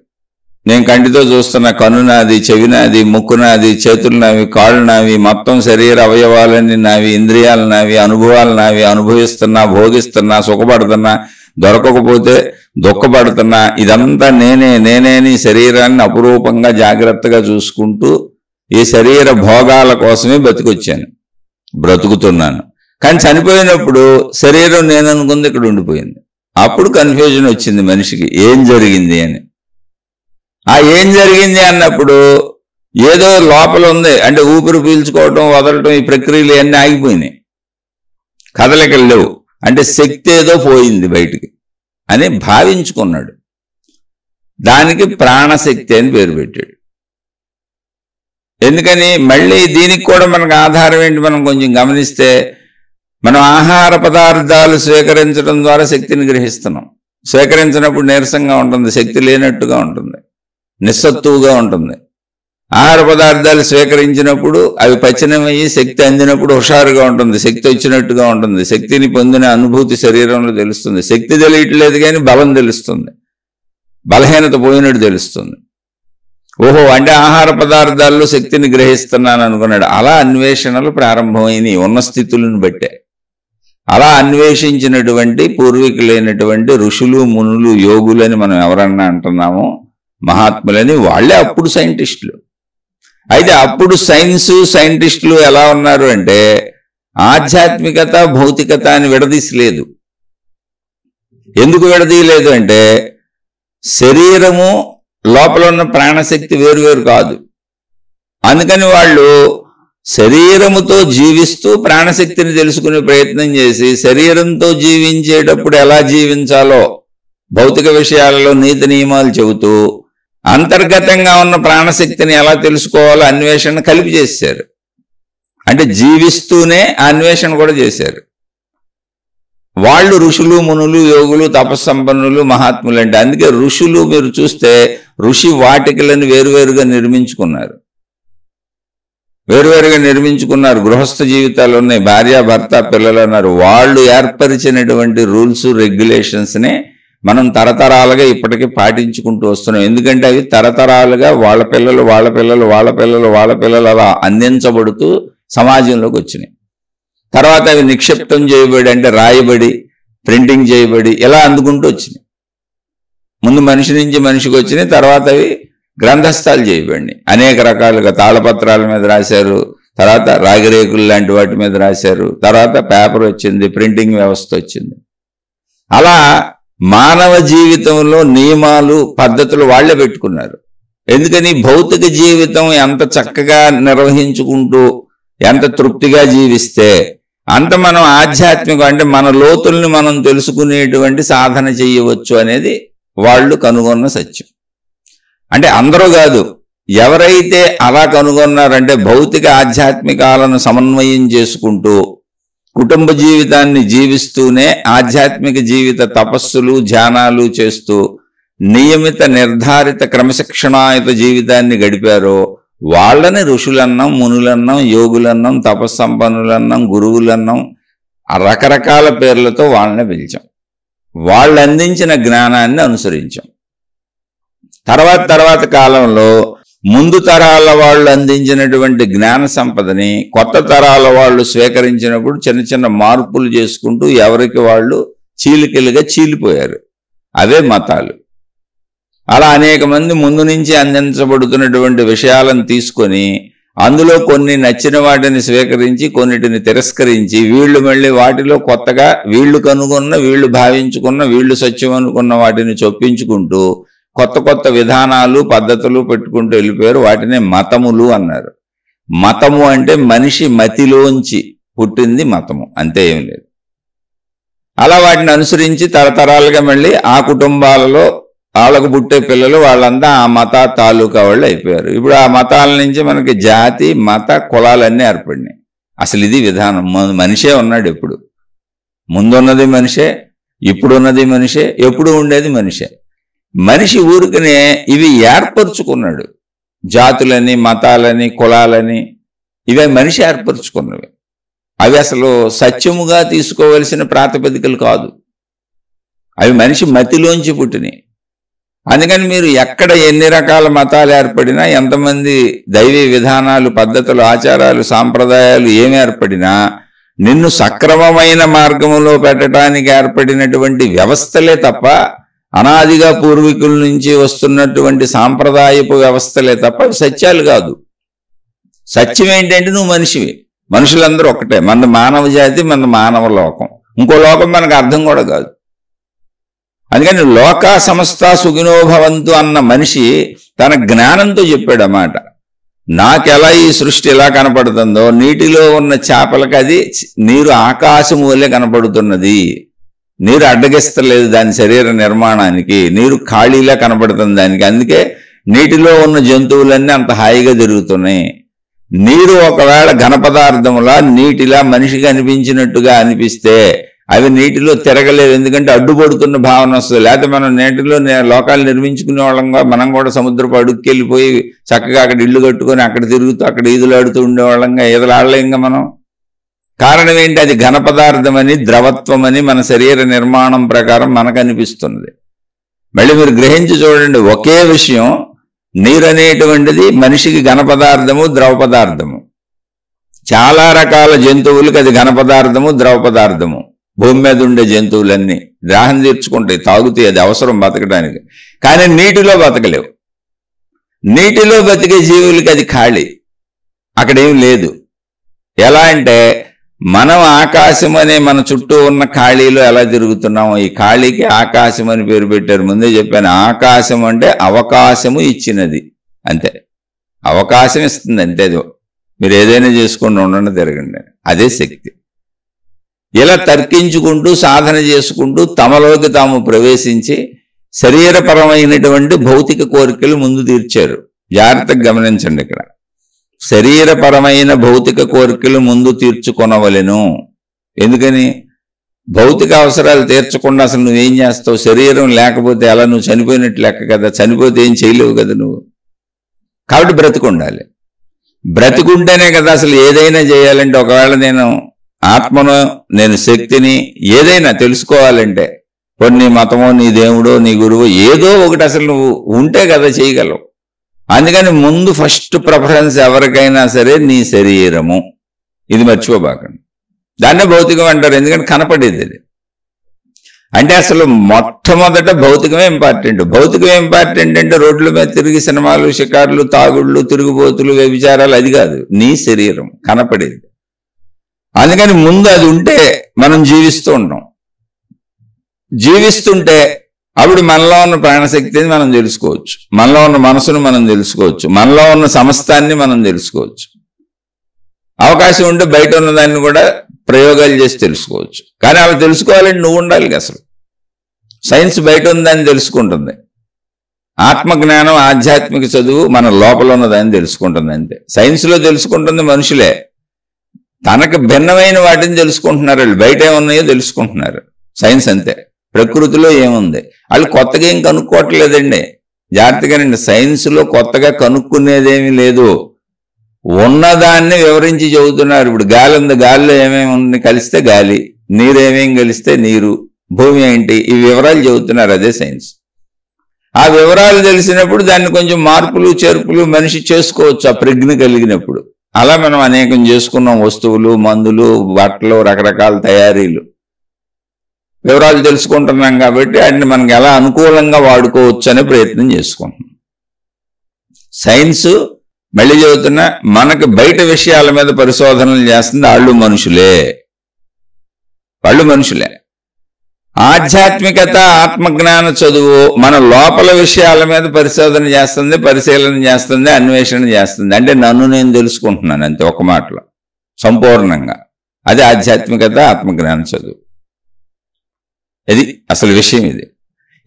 నేను కంటితో చూస్తున్న, కన్ను నాది, చెవి నాది, ముక్కు నాది, చేతులు నావి, కాళ్ళు నావి, మొత్తం శరీర అవయవాలన్నీ నావి, ఇంద్రియాలు నావి, అనుభవాలు నావి, అనుభవిస్తున్నా, భోగిస్తున్నా, సుఖపడుతున్నా, దొరకకపోతే దుఃఖపడుతున్నా, ఇదంతా నేనే శరీరాన్ని అపురూపంగా జాగ్రత్తగా చూసుకుంటూ ఈ శరీర భోగాల కోసమే బ్రతుకుతున్నాను. కానీ చనిపోయినప్పుడు శరీరం నేను అనుకుంది ఇక్కడ ఉండిపోయింది. అప్పుడు కన్ఫ్యూజన్ వచ్చింది మనిషికి, ఏం జరిగింది అని. ఆ ఏం జరిగింది అన్నప్పుడు ఏదో లోపల ఉంది అంటే ఊపిరి పీల్చుకోవటం, వదలటం, ఈ ప్రక్రియలు అన్నీ ఆగిపోయినాయి, కదలికలు లేవు. అంటే శక్తి ఏదో పోయింది బయటికి అని భావించుకున్నాడు. దానికి ప్రాణశక్తి అని పేరు పెట్టాడు. ఎందుకని? మళ్ళీ దీనికి కూడా మనకు ఆధారం ఏంటి? మనం కొంచెం గమనిస్తే, మనం ఆహార పదార్థాలు స్వీకరించడం ద్వారా శక్తిని గ్రహిస్తున్నాం. స్వీకరించినప్పుడు నీరసంగా ఉంటుంది, శక్తి లేనట్టుగా ఉంటుంది, నిస్సత్తువుగా ఉంటుంది. ఆహార పదార్థాలు స్వీకరించినప్పుడు అవి పచనమయ్యి శక్తి అందినప్పుడు హుషారుగా ఉంటుంది, శక్తి వచ్చినట్టుగా ఉంటుంది, శక్తిని పొందిన అనుభూతి శరీరంలో తెలుస్తుంది. శక్తి తెలియట్లేదు కానీ బలం తెలుస్తుంది, బలహీనత పోయినట్టు తెలుస్తుంది. ఓహో, అంటే ఆహార పదార్థాల్లో శక్తిని గ్రహిస్తున్నాను అనుకున్నాడు. అలా అన్వేషణలు ప్రారంభమైనవి ఉన్న స్థితులను బట్టే. అలా అన్వేషించినటువంటి పూర్వీకులైనటువంటి ఋషులు, మునులు, యోగులని మనం ఎవరన్నా అంటున్నామో, మహాత్ములని, వాళ్లే అప్పుడు సైంటిస్టులు. అయితే అప్పుడు సైంటిస్టులు ఎలా ఉన్నారు అంటే ఆధ్యాత్మికత, భౌతికత అని విడదీసలేదు. ఎందుకు విడదీయలేదు అంటే శరీరము లోపల ఉన్న ప్రాణశక్తి వేరువేరు కాదు. అందుకని వాళ్ళు శరీరముతో జీవిస్తూ ప్రాణశక్తిని తెలుసుకునే ప్రయత్నం చేసి, శరీరంతో జీవించేటప్పుడు ఎలా జీవించాలో భౌతిక విషయాలలో నీతి నియమాలు చెబుతూ, అంతర్గతంగా ఉన్న ప్రాణశక్తిని ఎలా తెలుసుకోవాలో అన్వేషణ కలిపి చేశారు. అంటే జీవిస్తూనే అన్వేషణ కూడా చేశారు. వాళ్ళు ఋషులు, మునులు, యోగులు, తపస్సంపన్నులు, మహాత్ములు అంటే. అందుకే ఋషులు మీరు చూస్తే ఋషి వాటికలను వేరువేరుగా నిర్మించుకున్నారు. వేరువేరుగా నిర్మించుకున్నారు, గృహస్థ జీవితాలు ఉన్నాయి, భార్య భర్త పిల్లలు అన్నారు. వాళ్ళు ఏర్పరిచినటువంటి రూల్స్ రెగ్యులేషన్స్నే మనం తరతరాలుగా ఇప్పటికీ పాటించుకుంటూ వస్తున్నాం. ఎందుకంటే అవి తరతరాలుగా వాళ్ళ పిల్లలు వాళ్ళ పిల్లలు వాళ్ళ పిల్లలు వాళ్ళ పిల్లలు అలా అందించబడుతూ సమాజంలోకి వచ్చినాయి. తర్వాత అవి నిక్షిప్తం చేయబడి, అంటే రాయబడి ప్రింటింగ్ చేయబడి ఇలా అందుకుంటూ వచ్చినాయి. ముందు మనిషి నుంచి మనిషికి వచ్చినాయి, తర్వాత అవి గ్రంథస్థాలు చేయబడినాయి. అనేక రకాలుగా తాళపత్రాల మీద రాశారు, తర్వాత రాగిరేకులు లాంటి వాటి మీద రాశారు, తర్వాత పేపర్ వచ్చింది, ప్రింటింగ్ వ్యవస్థ వచ్చింది. అలా మానవ జీవితంలో నియమాలు పద్ధతులు వాళ్లే పెట్టుకున్నారు. ఎందుకని భౌతిక జీవితం ఎంత చక్కగా నిర్వహించుకుంటూ ఎంత తృప్తిగా జీవిస్తే అంత మనం ఆధ్యాత్మిక, అంటే మన లోతుల్ని మనం తెలుసుకునేటువంటి సాధన చేయవచ్చు అనేది వాళ్ళు కనుగొన్న సత్యం. అంటే అందరూ కాదు, ఎవరైతే అలా కనుగొన్నారంటే భౌతిక ఆధ్యాత్మికాలను సమన్వయం చేసుకుంటూ కుటుంబ జీవితాన్ని జీవిస్తూనే ఆధ్యాత్మిక జీవిత తపస్సులు ధ్యానాలు చేస్తూ నియమిత నిర్ధారిత క్రమశిక్షణాయుత జీవితాన్ని గడిపారో వాళ్ళని ఋషులన్నాం, మునులన్నాం, యోగులన్నాం, తపస్సంపన్నులన్నాం, గురువులన్నాం, రకరకాల పేర్లతో వాళ్ళని పిలిచాం. వాళ్ళు అందించిన జ్ఞానాన్ని అనుసరించాం. తర్వాత కాలంలో ముందు తరాల వాళ్ళు అందించినటువంటి జ్ఞాన సంపదని కొత్త తరాల వాళ్ళు స్వీకరించినప్పుడు చిన్న చిన్న మార్పులు చేసుకుంటూ ఎవరికి వాళ్ళు చీలికలుగా చీలిపోయారు. అవే మతాలు. అలా అనేక మంది ముందు నుంచి అందించబడుతున్నటువంటి విషయాలను తీసుకొని అందులో కొన్ని నచ్చిన వాటిని స్వీకరించి కొన్నిటిని తిరస్కరించి వీళ్ళు మళ్ళీ వాటిలో కొత్తగా వీళ్ళు కనుగొన్న, వీళ్ళు భావించుకున్న, వీళ్ళు సత్యం అనుకున్న వాటిని చొప్పించుకుంటూ కొత్త కొత్త విధానాలు పద్ధతులు పెట్టుకుంటూ వెళ్ళిపోయారు. వాటినే మతములు అన్నారు. మతము అంటే మనిషి మతిలోంచి పుట్టింది మతము, అంతే ఏం లేదు. అలా వాటిని అనుసరించి తరతరాలుగా మళ్ళీ ఆ కుటుంబాలలో వాళ్ళకు పుట్టే పిల్లలు వాళ్ళంతా ఆ మత తాలూకా వాళ్ళు అయిపోయారు. ఇప్పుడు ఆ మతాల నుంచి మనకి జాతి మత కులాలన్నీ ఏర్పడినాయి. అసలు ఇది విధానం. మనిషే ఉన్నాడు, ఎప్పుడు ముందున్నది మనిషే, ఇప్పుడున్నది మనిషే, ఎప్పుడు ఉండేది మనిషే. మనిషి ఊరికనే ఇవి ఏర్పరచుకున్నాడు. జాతులని, మతాలని, కులాలని ఇవే మనిషి ఏర్పరచుకున్నవి. అవి అసలు సత్యముగా తీసుకోవలసిన ప్రాతిపదికలు కాదు. అవి మనిషి మతిలోంచి పుట్టినాయి. అందుకని మీరు ఎక్కడ ఎన్ని రకాల మతాలు ఏర్పడినా, ఎంతమంది దైవీ విధానాలు, పద్ధతులు, ఆచారాలు, సాంప్రదాయాలు ఏమి ఏర్పడినా నిన్ను సక్రమమైన మార్గంలో పెట్టడానికి ఏర్పడినటువంటి వ్యవస్థలే తప్ప, అనాదిగా పూర్వీకుల నుంచి వస్తున్నటువంటి సాంప్రదాయపు వ్యవస్థలే తప్ప సత్యాలు కాదు. సత్యం ఏంటంటే నువ్వు మనిషివి, మనుషులందరూ ఒకటే, మన మానవ జాతి, మన మానవ లోకం. ఇంకో లోకం మనకు అర్థం కూడా కాదు. అందుకని లోకా సమస్త సుఖినోభవంతు అన్న మనిషి తన జ్ఞానంతో చెప్పాడు అన్నమాట. నాకెలా ఈ సృష్టి ఎలా కనపడుతుందో నీటిలో ఉన్న చేపలకి అది నీరు ఆకాశం వల్లే కనపడుతున్నది. నీరు అడ్డగిస్తలేదు దాని శరీర నిర్మాణానికి, నీరు ఖాళీలా కనపడుతుంది దానికి. అందుకే నీటిలో ఉన్న జంతువులన్నీ అంత హాయిగా తిరుగుతున్నాయి. నీరు ఒకవేళ ఘన పదార్థములా నీటిలా మనిషికి అనిపించినట్టుగా అనిపిస్తే అవి నీటిలో తిరగలేవు, ఎందుకంటే అడ్డుపడుతున్న భావన వస్తుంది. లేకపోతే మనం నీటిలో లోకాలు నిర్మించుకునే వాళ్ళంగా మనం కూడా సముద్రపు అడుక్కెళ్ళిపోయి చక్కగా అక్కడ ఇల్లు కట్టుకొని అక్కడ తిరుగుతూ అక్కడ ఈదులాడుతూ ఉండేవాళ్ళంగా ఈదలాడలేంగా మనం. కారణం ఏంటి? అది ఘన పదార్థమని, ద్రవత్వమని మన శరీర నిర్మాణం ప్రకారం మనకు అనిపిస్తున్నది. మళ్ళీ మీరు గ్రహించి చూడండి, ఒకే విషయం, నీరు అనేటువంటిది మనిషికి ఘన పదార్థము, ద్రవ పదార్థము. చాలా రకాల జంతువులకు అది ఘన పదార్థము, ద్రవ పదార్థము. భూమి మీద ఉండే జంతువులన్నీ దాహం తీర్చుకుంటాయి, తాగుతాయి, అది అవసరం బతకడానికి. కానీ నీటిలో బతకలేవు. నీటిలో బతికే జీవులకి అది ఖాళీ, అక్కడేం లేదు. ఎలా అంటే మనం ఆకాశం అనే మన చుట్టూ ఉన్న ఖాళీలో ఎలా తిరుగుతున్నామో, ఈ ఖాళీకి ఆకాశం అని పేరు పెట్టారు. ముందే చెప్పాను, ఆకాశం అంటే అవకాశము ఇచ్చినది, అంతే. అవకాశం ఇస్తుంది అంతే. మీరు ఏదైనా చేసుకుంటూ ఉండండి, తిరగండి, అదే శక్తి. ఇలా తర్కించుకుంటూ సాధన చేసుకుంటూ తమలోకి తాము ప్రవేశించి శరీరపరమైనటువంటి భౌతిక కోరికలు ముందు తీర్చారు. జాగ్రత్తగా గమనించండి, ఇక్కడ శరీరపరమైన భౌతిక కోరికలు ముందు తీర్చుకొనవలెను. ఎందుకని? భౌతిక అవసరాలు తీర్చకుండా అసలు నువ్వేం చేస్తావు? శరీరం లేకపోతే ఎలా? నువ్వు చనిపోయినట్టు లెక్క కదా, చనిపోతే ఏం చేయలేవు కదా నువ్వు. కాబట్టి బ్రతికుండాలి. బ్రతికుంటేనే కదా అసలు ఏదైనా చేయాలంటే. ఒకవేళ నేను ఆత్మను, నేను శక్తిని ఏదైనా తెలుసుకోవాలంటే, నీ మతమో, నీ దేవుడో, నీ గురువు, ఏదో ఒకటి అసలు నువ్వు ఉంటే కదా చేయగలవు. అందుకని ముందు ఫస్ట్ ప్రిఫరెన్స్ ఎవరికైనా సరే నీ శరీరము. ఇది మర్చిపోబాకండి. దాన్నే భౌతికం అంటారు, ఎందుకంటే కనపడేది అది. అంటే అసలు మొట్టమొదట భౌతికమే ఇంపార్టెంట్. భౌతికమే ఇంపార్టెంట్ అంటే రోడ్ల మీద తిరిగి సినిమాలు, షికార్లు, తాగుళ్ళు, తిరుగుబోతులు, వ్యభిచారాలు అది కాదు. నీ శరీరం కనపడేది. అందుకని ముందు అది ఉంటే మనం జీవిస్తూ ఉంటాం. జీవిస్తుంటే అప్పుడు మనలో ఉన్న ప్రాణశక్తిని మనం తెలుసుకోవచ్చు, మనలో ఉన్న మనసును మనం తెలుసుకోవచ్చు, మనలో ఉన్న సమస్తాన్ని మనం తెలుసుకోవచ్చు. అవకాశం ఉంటే బయట ఉన్నదాన్ని కూడా ప్రయోగాలు చేసి తెలుసుకోవచ్చు. కానీ అలా తెలుసుకోవాలంటే నువ్వు ఉండాలి. అసలు సైన్స్ బయట ఉందని తెలుసుకుంటుంది, ఆత్మజ్ఞానం, ఆధ్యాత్మిక చదువు మన లోపల ఉన్నదాన్ని తెలుసుకుంటుంది. అంతే. సైన్స్లో తెలుసుకుంటుంది మనుషులే, తనకు భిన్నమైన వాటిని తెలుసుకుంటున్నారు. వాళ్ళు బయట ఏమున్నాయో తెలుసుకుంటున్నారు. సైన్స్ అంతే. ప్రకృతిలో ఏముంది వాళ్ళు కొత్తగా ఏం కనుక్కోవట్లేదండి. జాగ్రత్తగానండి. సైన్స్లో కొత్తగా కనుక్కునేదేమీ లేదు, ఉన్నదాన్ని వివరించి చెబుతున్నారు. ఇప్పుడు గాలి ఉంది, గాలిలో ఏమేమి కలిస్తే గాలి, నీరు ఏమేమి కలిస్తే నీరు, భూమి ఏంటి, ఈ వివరాలు చెబుతున్నారు. అదే సైన్స్. ఆ వివరాలు తెలిసినప్పుడు దాన్ని కొంచెం మార్పులు చేర్పులు మనిషి చేసుకోవచ్చు, ఆ ప్రజ్ఞ కలిగినప్పుడు. అలా మనం అనేకం చేసుకున్నాం. వస్తువులు, మందులు, బట్టలు, రకరకాల తయారీలు, వివరాలు తెలుసుకుంటున్నాం కాబట్టి వాటిని మనకి ఎలా అనుకూలంగా వాడుకోవచ్చు అనే ప్రయత్నం చేసుకుంటున్నాం. సైన్స్ మళ్ళీ చెబుతున్నా, మనకు బయట విషయాల మీద పరిశోధనలు చేస్తుంది వాళ్ళు మనుషులే. ఆధ్యాత్మికత, ఆత్మజ్ఞాన చదువు మన లోపల విషయాల మీద పరిశోధన చేస్తుంది, పరిశీలన చేస్తుంది, అన్వేషణ చేస్తుంది. అంటే నన్ను నేను తెలుసుకుంటున్నాను అంతే, ఒక మాటలో సంపూర్ణంగా. అది ఆధ్యాత్మికత, ఆత్మజ్ఞాన చదువు. ఇది అసలు విషయం. ఇది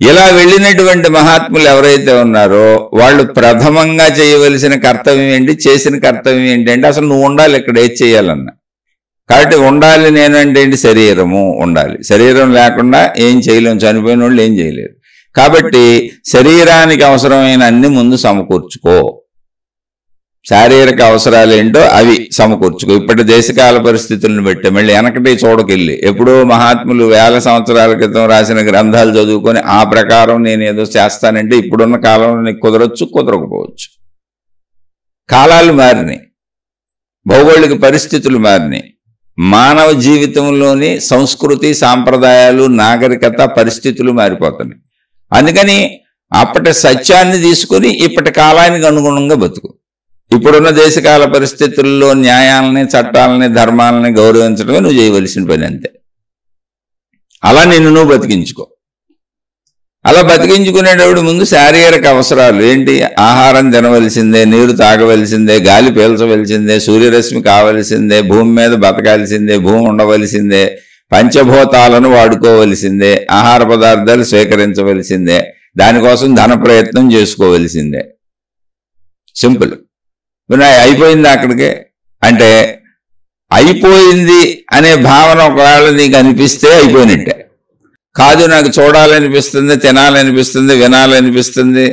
ఇలా వెళ్ళినటువంటి మహాత్ములు ఎవరైతే ఉన్నారో వాళ్ళు ప్రథమంగా చేయవలసిన కర్తవ్యం ఏంటి, చేసిన కర్తవ్యం ఏంటంటే అసలు నువ్వు ఉండాలి ఇక్కడ ఏది చేయాలన్నా. కాబట్టి ఉండాలి నేనంటే ఏంటి, శరీరము ఉండాలి. శరీరం లేకుండా ఏం చేయలేము, చనిపోయిన వాళ్ళు ఏం చేయలేరు. కాబట్టి శరీరానికి అవసరమైన అన్ని ముందు సమకూర్చుకో. శారీరక అవసరాలు ఏంటో అవి సమకూర్చుకో. ఇప్పటి దేశకాల పరిస్థితులను బట్టి మళ్ళీ వెనకటి చూడకెళ్ళి ఎప్పుడో మహాత్ములు వేల సంవత్సరాల క్రితం రాసిన గ్రంథాలు చదువుకొని ఆ ప్రకారం నేను ఏదో చేస్తానంటే ఇప్పుడున్న కాలంలో నీకు కుదరచ్చు, కుదరకపోవచ్చు. కాలాలు మారినాయి, భౌగోళిక పరిస్థితులు మారినాయి, మానవ జీవితంలోని సంస్కృతి, సాంప్రదాయాలు, నాగరికత, పరిస్థితులు మారిపోతున్నాయి. అందుకని అప్పటి సత్యాన్ని తీసుకుని ఇప్పటి కాలానికి అనుగుణంగా బతుకు. ఇప్పుడున్న దేశకాల పరిస్థితుల్లో న్యాయాలని, చట్టాలని, ధర్మాలని గౌరవించడమే నువ్వు చేయవలసిన పని అంతే. అలా నిన్ను నువ్వు బతికించుకో. అలా బతికించుకునేటప్పుడు ముందు శారీరక అవసరాలు ఏంటి, ఆహారం తినవలసిందే, నీరు తాగవలసిందే, గాలి పీల్చవలసిందే, సూర్యరశ్మి కావలసిందే, భూమి మీద బతకాల్సిందే, భూమి ఉండవలసిందే, పంచభూతాలను వాడుకోవలసిందే, ఆహార పదార్థాలు స్వీకరించవలసిందే, దానికోసం ధన ప్రయత్నం చేసుకోవలసిందే. సింపుల్. అయిపోయింది అక్కడికే అంటే అయిపోయింది అనే భావన ఒకవేళ నీకు అనిపిస్తే అయిపోయినట్టే. కాదు నాకు చూడాలనిపిస్తుంది, తినాలనిపిస్తుంది, వినాలనిపిస్తుంది,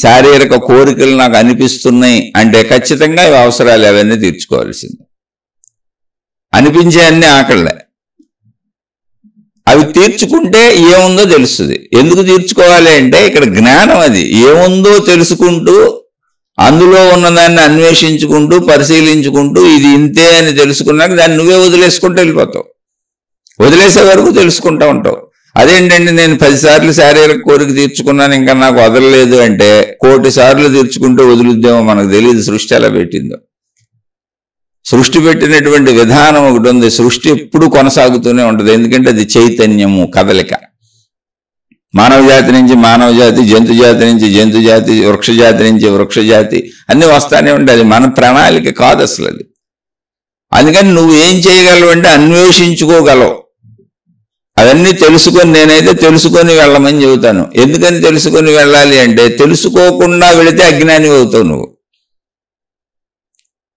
శారీరక కోరికలు నాకు అనిపిస్తున్నాయి అంటే ఖచ్చితంగా ఇవి అవసరాలు అవన్నీ తీర్చుకోవాల్సింది. అనిపించే అన్ని ఆకళ్ళే. అవి తీర్చుకుంటే ఏముందో తెలుస్తుంది. ఎందుకు తీర్చుకోవాలి అంటే ఇక్కడ జ్ఞానం, అది ఏముందో తెలుసుకుంటూ అందులో ఉన్నదాన్ని అన్వేషించుకుంటూ పరిశీలించుకుంటూ ఇది ఇంతే అని తెలుసుకున్నాక దాన్ని నువ్వే వదిలేసుకుంటూ వెళ్ళిపోతావు. వదిలేసే వరకు తెలుసుకుంటూ ఉంటావు. అదేంటంటే నేను 10 సార్లు శారీరక కోరిక తీర్చుకున్నాను ఇంకా నాకు వదలలేదు అంటే 1,000,000 సార్లు తీర్చుకుంటూ వదులుద్దేమో మనకు తెలియదు. సృష్టి ఎలా పెట్టిందో. సృష్టి పెట్టినటువంటి విధానం ఒకటి ఉంది. సృష్టి ఎప్పుడు కొనసాగుతూనే ఉంటుంది, ఎందుకంటే అది చైతన్యము, కదలిక. మానవ జాతి నుంచి మానవ జాతి, జంతు జాతి నుంచి జంతు జాతి, వృక్ష జాతి నుంచి వృక్ష జాతి, అన్నీ వస్తానే ఉంటాయి. అది మన ప్రణాళిక కాదు అసలు అది. అందుకని నువ్వు ఏం చేయగలవు అంటే అన్వేషించుకోగలవు. అవన్నీ తెలుసుకొని, నేనైతే తెలుసుకొని వెళ్ళమని చెబుతాను. ఎందుకని తెలుసుకొని వెళ్ళాలి అంటే తెలుసుకోకుండా వెళితే అజ్ఞాని అవుతావు నువ్వు.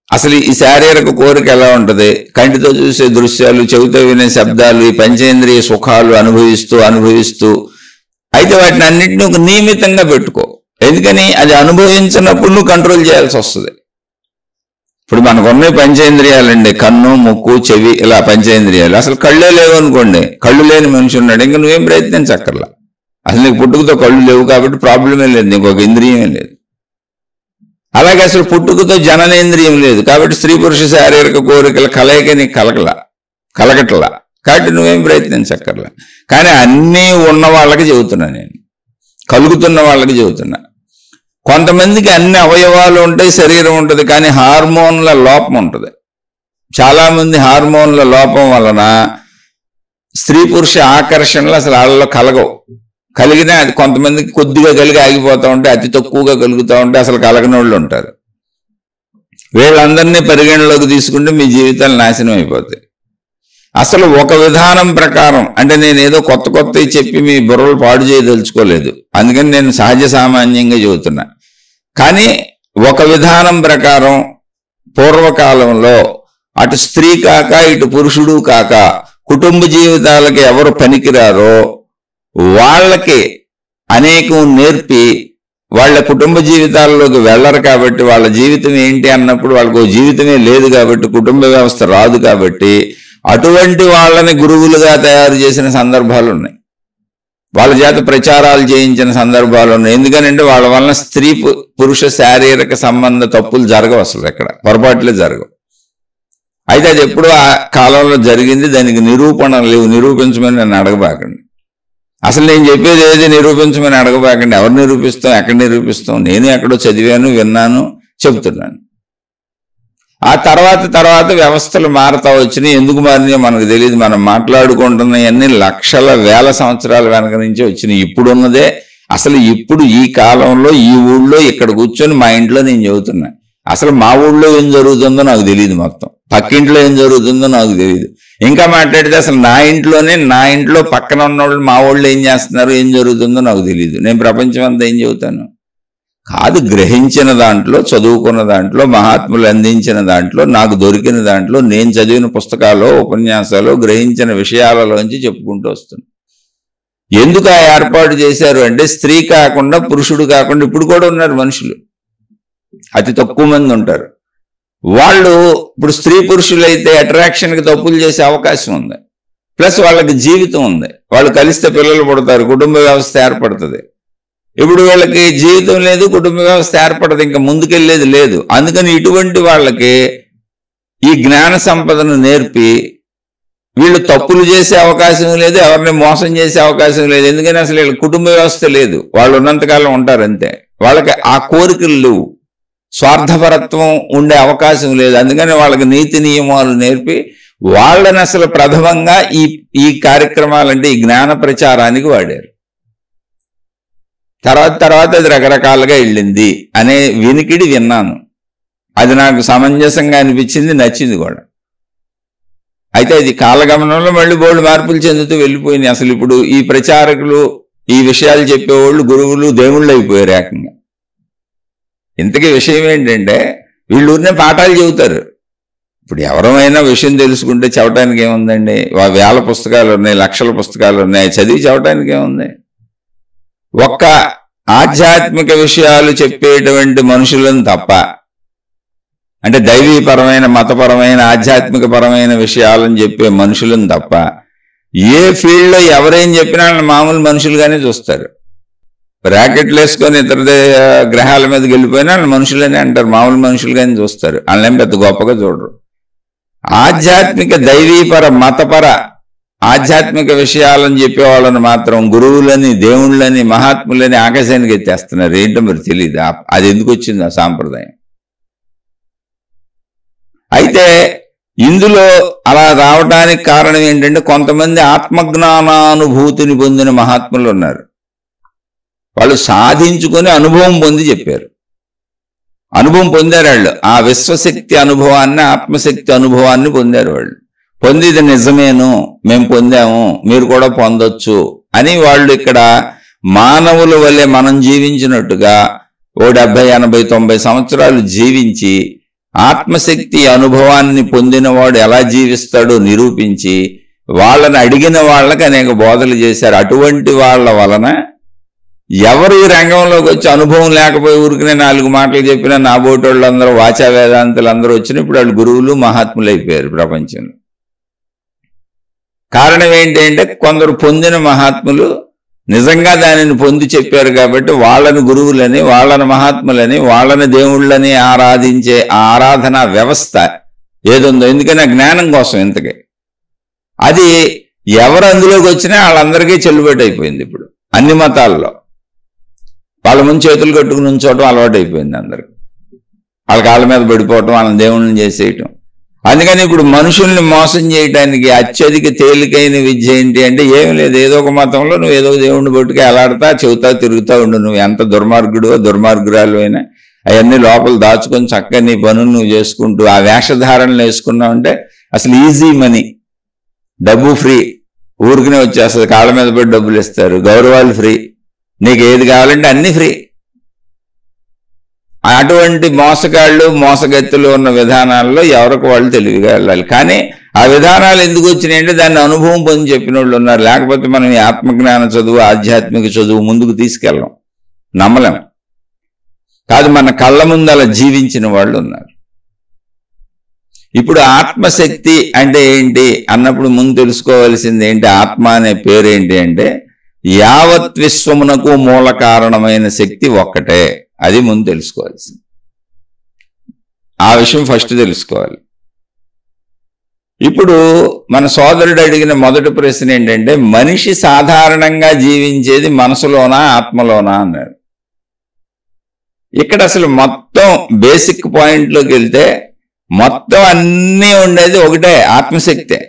అసలు ఈ శారీరక కోరిక ఎలా ఉంటుంది, కంటితో చూసే దృశ్యాలు, చెవితో వినే శబ్దాలు, ఈ పంచేంద్రియ సుఖాలు అనుభవిస్తూ అయితే వాటిని అన్నింటినీ ఒక నియమితంగా పెట్టుకో. ఎందుకని అది అనుభవించినప్పుడు నువ్వు కంట్రోల్ చేయాల్సి వస్తుంది. ఇప్పుడు మనకున్న పంచేంద్రియాలండి, కన్ను, ముక్కు, చెవి, ఇలా పంచేంద్రియాలు. అసలు కళ్ళే లేవు అనుకోండి, కళ్ళు లేని మనిషి ఉన్నాడు, ఇంకా నువ్వేం ప్రయత్నించక్కర్లా. అసలు నీకు పుట్టుకతో కళ్ళు లేవు కాబట్టి ప్రాబ్లమే లేదు, నీకు ఒక ఇంద్రియమే లేదు. అలాగే అసలు పుట్టుకతో జననేంద్రియం లేదు కాబట్టి స్త్రీ పురుష శారీరక కోరికల కలయిక నీకు కలగట్లా, కాబట్టి నువ్వేం ప్రయత్నించక్కర్లా. కానీ అన్నీ ఉన్న వాళ్ళకి చెబుతున్నా, నేను కలుగుతున్న వాళ్ళకి చెబుతున్నా. కొంతమందికి అన్ని అవయవాలు ఉంటాయి, శరీరం ఉంటుంది, కానీ హార్మోన్ల లోపం ఉంటుంది. చాలామంది హార్మోన్ల లోపం వలన స్త్రీ పురుష ఆకర్షణలు అసలు వాళ్ళలో కలగవు. కలిగినా అది కొంతమందికి కొద్దిగా కలిగి ఆగిపోతూ ఉంటే, అతి తక్కువగా కలుగుతూ ఉంటే అసలు కలగని వాళ్ళు ఉంటారు. వీళ్ళందరినీ పరిగణలోకి తీసుకుంటే మీ జీవితాలు నాశనం అయిపోతాయి. అసలు ఒక విధానం ప్రకారం, అంటే నేను ఏదో కొత్త చెప్పి మీ బుర్రలు పాడు చేయదలుచుకోలేదు, అందుకని నేను సహజ సామాన్యంగా చెబుతున్నా. కానీ ఒక విధానం ప్రకారం పూర్వకాలంలో అటు స్త్రీ కాక ఇటు పురుషుడు కాక కుటుంబ జీవితాలకి ఎవరు పనికిరారో వాళ్ళకి అనేకం నేర్పి వాళ్ళ కుటుంబ జీవితాల్లోకి వెళ్ళరు కాబట్టి, వాళ్ళ జీవితం ఏంటి అన్నప్పుడు వాళ్ళకు జీవితమే లేదు కాబట్టి, కుటుంబ వ్యవస్థ రాదు కాబట్టి, అటువంటి వాళ్ళని గురువులుగా తయారు చేసిన సందర్భాలు ఉన్నాయి, వాళ్ళ చేత ప్రచారాలు చేయించిన సందర్భాలు ఉన్నాయి. ఎందుకనంటే వాళ్ళ వలన స్త్రీ పురుష శారీరక సంబంధ తప్పులు జరగవు, అసలు ఎక్కడ పొరపాట్లే జరగవు. అయితే అది ఎప్పుడూ ఆ కాలంలో జరిగింది, దానికి నిరూపణ లేవు. నిరూపించమని నన్ను అడగబాకండి. అసలు నేను చెప్పేది ఏది నిరూపించమని అడగబాకండి. ఎవరు నిరూపిస్తాం, ఎక్కడ నిరూపిస్తాం? నేను ఎక్కడో చదివాను, విన్నాను, చెప్తున్నాను. ఆ తర్వాత వ్యవస్థలు మారుతా వచ్చినాయి. ఎందుకు మారినాయో మనకు తెలియదు. మనం మాట్లాడుకుంటున్నవన్నీ లక్షల వేల సంవత్సరాల వెనక నుంచి వచ్చినాయి. ఇప్పుడున్నదే అసలు ఇప్పుడు ఈ కాలంలో ఈ ఊళ్ళో ఇక్కడ కూర్చొని మా ఇంట్లో నేను చెబుతున్నా. అసలు మా ఊళ్ళో ఏం జరుగుతుందో నాకు తెలియదు, మొత్తం పక్కింట్లో ఏం జరుగుతుందో నాకు తెలియదు. ఇంకా మాట్లాడితే అసలు నా ఇంట్లో పక్కన ఉన్న వాళ్ళు మా ఊళ్ళో ఏం చేస్తున్నారు, ఏం జరుగుతుందో నాకు తెలియదు. నేను ప్రపంచం అంతా ఏం చెబుతాను? కాదు, గ్రహించిన దాంట్లో, చదువుకున్న దాంట్లో, మహాత్ములు అందించిన దాంట్లో, నాకు దొరికిన దాంట్లో, నేను చదివిన పుస్తకాలు, ఉపన్యాసాలు, గ్రహించిన విషయాలలోంచి చెప్పుకుంటూ వస్తున్నాను. ఎందుకు ఆ ఏర్పాటు చేశారు అంటే, స్త్రీ కాకుండా పురుషుడు కాకుండా ఇప్పుడు కూడా ఉన్నారు మనుషులు, అతి తక్కువ మంది ఉంటారు. వాళ్ళు ఇప్పుడు స్త్రీ పురుషులైతే అట్రాక్షన్కి తప్పులు చేసే అవకాశం ఉంది, ప్లస్ వాళ్ళకి జీవితం ఉంది. వాళ్ళు కలిస్తే పిల్లలు పుడతారు, కుటుంబ వ్యవస్థ ఏర్పడుతుంది. ఇప్పుడు వీళ్ళకి జీవితం లేదు, కుటుంబ వ్యవస్థ ఏర్పడదు, ఇంకా ముందుకెళ్ళేది లేదు. అందుకని ఇటువంటి వాళ్ళకి ఈ జ్ఞాన సంపదను నేర్పి వీళ్ళు తప్పులు చేసే అవకాశం లేదు, ఎవరిని మోసం చేసే అవకాశం లేదు. ఎందుకని అసలు వీళ్ళ కుటుంబ వ్యవస్థ లేదు, వాళ్ళు ఉన్నంతకాలం ఉంటారు అంతే. వాళ్ళకి ఆ కోరికలు లేవు, స్వార్థపరత్వం ఉండే అవకాశం లేదు. అందుకని వాళ్ళకి నీతి నియమాలు నేర్పి వాళ్ళని అసలు ప్రథమంగా ఈ కార్యక్రమాలంటే ఈ జ్ఞాన ప్రచారానికి వాడారు. తర్వాత అది రకరకాలుగా వెళ్ళింది అనే వినికిడి విన్నాను. అది నాకు సమంజసంగా అనిపించింది, నచ్చింది కూడా. అయితే ఇది కాలగమనంలో మళ్ళీ బోల్డ్ మార్పులు చెందుతూ వెళ్ళిపోయినాయి. అసలు ఇప్పుడు ఈ ప్రచారకులు, ఈ విషయాలు చెప్పేవాళ్ళు గురువులు దేవుళ్ళు అయిపోయారు ఏకంగా. ఇంతకీ విషయం ఏంటంటే, వీళ్ళు ఊరినే పాఠాలు చెబుతారు. ఇప్పుడు ఎవరైనా విషయం తెలుసుకుంటే చెప్పడానికి ఏముందండి? వేల పుస్తకాలు ఉన్నాయి, లక్షల పుస్తకాలు ఉన్నాయి, చదివి చెప్పడానికి ఏముంది? ఒక్క ఆధ్యాత్మిక విషయాలు చెప్పేటువంటి మనుషులను తప్ప, అంటే దైవీపరమైన, మతపరమైన, ఆధ్యాత్మిక పరమైన విషయాలను చెప్పే మనుషులను తప్ప, ఏ ఫీల్డ్లో ఎవరేం చెప్పినా మామూలు మనుషులుగానే చూస్తారు. ర్యాకెట్లు వేసుకొని ఇతర గ్రహాల మీదకి వెళ్ళిపోయినా వాళ్ళు మనుషులనే అంటారు, మామూలు మనుషులుగానే చూస్తారు. వాళ్ళేం పెద్ద గొప్పగా చూడరు. ఆధ్యాత్మిక, దైవీపర, మతపర, ఆధ్యాత్మిక విషయాలని చెప్పేవాళ్ళని మాత్రం గురువులని, దేవుళ్ళని, మహాత్ములని ఆకాశానికి ఎత్తేస్తున్నారు. ఏంటో మరి తెలియదు అది ఎందుకు వచ్చింది ఆ సాంప్రదాయం. అయితే ఇందులో అలా రావడానికి కారణం ఏంటంటే, కొంతమంది ఆత్మజ్ఞానానుభూతిని పొందిన మహాత్ములు ఉన్నారు. వాళ్ళు సాధించుకొని అనుభవం పొంది చెప్పారు. అనుభవం పొందారు వాళ్ళు. ఆ విశ్వశక్తి అనుభవాన్ని, ఆత్మశక్తి అనుభవాన్ని పొందారు వాళ్ళు. పొంది ఇది నిజమేను, మేము పొందాము, మీరు కూడా పొందొచ్చు అని వాళ్ళు ఇక్కడ మానవుల వల్లే మనం జీవించినట్టుగా 70, 80, 90 సంవత్సరాలు జీవించి ఆత్మశక్తి అనుభవాన్ని పొందినవాడు ఎలా జీవిస్తాడో నిరూపించి వాళ్ళని అడిగిన వాళ్ళకి అనేక బోధలు చేశారు. అటువంటి వాళ్ళ వలన ఎవరు ఈ రంగంలోకి వచ్చి అనుభవం లేకపోయి ఊరికనే 4 మాటలు చెప్పినా నా బోటోళ్ళు అందరూ వాచా వేదాంతులు అందరూ వచ్చిన ఇప్పుడు వాళ్ళు గురువులు మహాత్ములు అయిపోయారు ప్రపంచంలో. కారణం ఏంటి అంటే కొందరు పొందిన మహాత్ములు నిజంగా దానిని పొంది చెప్పారు కాబట్టి వాళ్ళని గురువులని, వాళ్ళని మహాత్ములని, వాళ్ళని దేవుళ్ళని ఆరాధించే ఆరాధన వ్యవస్థ ఏదుందో, ఎందుకని ఆ జ్ఞానం కోసం ఇంతకీ అది ఎవరు అందులోకి వచ్చినా వాళ్ళందరికీ చెల్లుబాటు అయిపోయింది. ఇప్పుడు అన్ని మతాల్లో వాళ్ళ ముందు చేతులు కట్టుకుని ఉంచోవటం అలవాటు అయిపోయింది అందరికి. వాళ్ళ కాళ్ళ మీద పడిపోవటం, వాళ్ళని దేవుళ్ళని చేసేయటం. అందుకని ఇప్పుడు మనుషుల్ని మోసం చేయడానికి అత్యధిక తేలికైన విద్య ఏంటి అంటే ఏమి లేదు, ఏదో ఒక మతంలో నువ్వు ఏదో దేవుడిని పట్టుకు ఎలాడతా చెబుతా తిరుగుతూ ఉండు. నువ్వు ఎంత దుర్మార్గుడువో దుర్మార్గురాలు అయినా అవన్నీ లోపల దాచుకొని చక్కగా నీ పనులు నువ్వు చేసుకుంటూ ఆ వేషధారణలు వేసుకున్నావు అంటే అసలు ఈజీ మనీ, డబ్బు ఫ్రీ, ఊరికనే వచ్చేస్తుంది, కాళ్ళ మీద పడి డబ్బులు ఇస్తారు, గౌరవాలు ఫ్రీ, నీకు ఏది కావాలంటే అన్ని ఫ్రీ. అటువంటి మోసగాళ్ళు మోసగత్తులు ఉన్న విధానాల్లో ఎవరికి వాళ్ళు తెలివిగా వెళ్ళాలి. కానీ ఆ విధానాలు ఎందుకు వచ్చినాయి అంటే దాన్ని అనుభవం పొంది చెప్పిన వాళ్ళు ఉన్నారు. లేకపోతే మనం ఈ ఆత్మజ్ఞాన చదువు ఆధ్యాత్మిక చదువు ముందుకు తీసుకెళ్ళం, నమ్మలేం. కాదు, మన కళ్ళ ముందు అలా జీవించిన వాళ్ళు ఉన్నారు. ఇప్పుడు ఆత్మశక్తి అంటే ఏంటి అన్నప్పుడు ముందు తెలుసుకోవాల్సింది ఏంటి, ఆత్మ అనే పేరేంటి అంటే యావత్ విశ్వమునకు మూల కారణమైన శక్తి ఒక్కటే. అది ముందు తెలుసుకోవాల్సింది. ఆ విషయం ఫస్ట్ తెలుసుకోవాలి. ఇప్పుడు మన సోదరుడు అడిగిన మొదటి ప్రశ్న ఏంటంటే మనిషి సాధారణంగా జీవించేది మనసులోనా ఆత్మలోనా అన్నాడు. ఇక్కడ అసలు మొత్తం బేసిక్ పాయింట్లోకి వెళ్తే మొత్తం అన్నీ ఉండేది ఒకటే, ఆత్మశక్తే.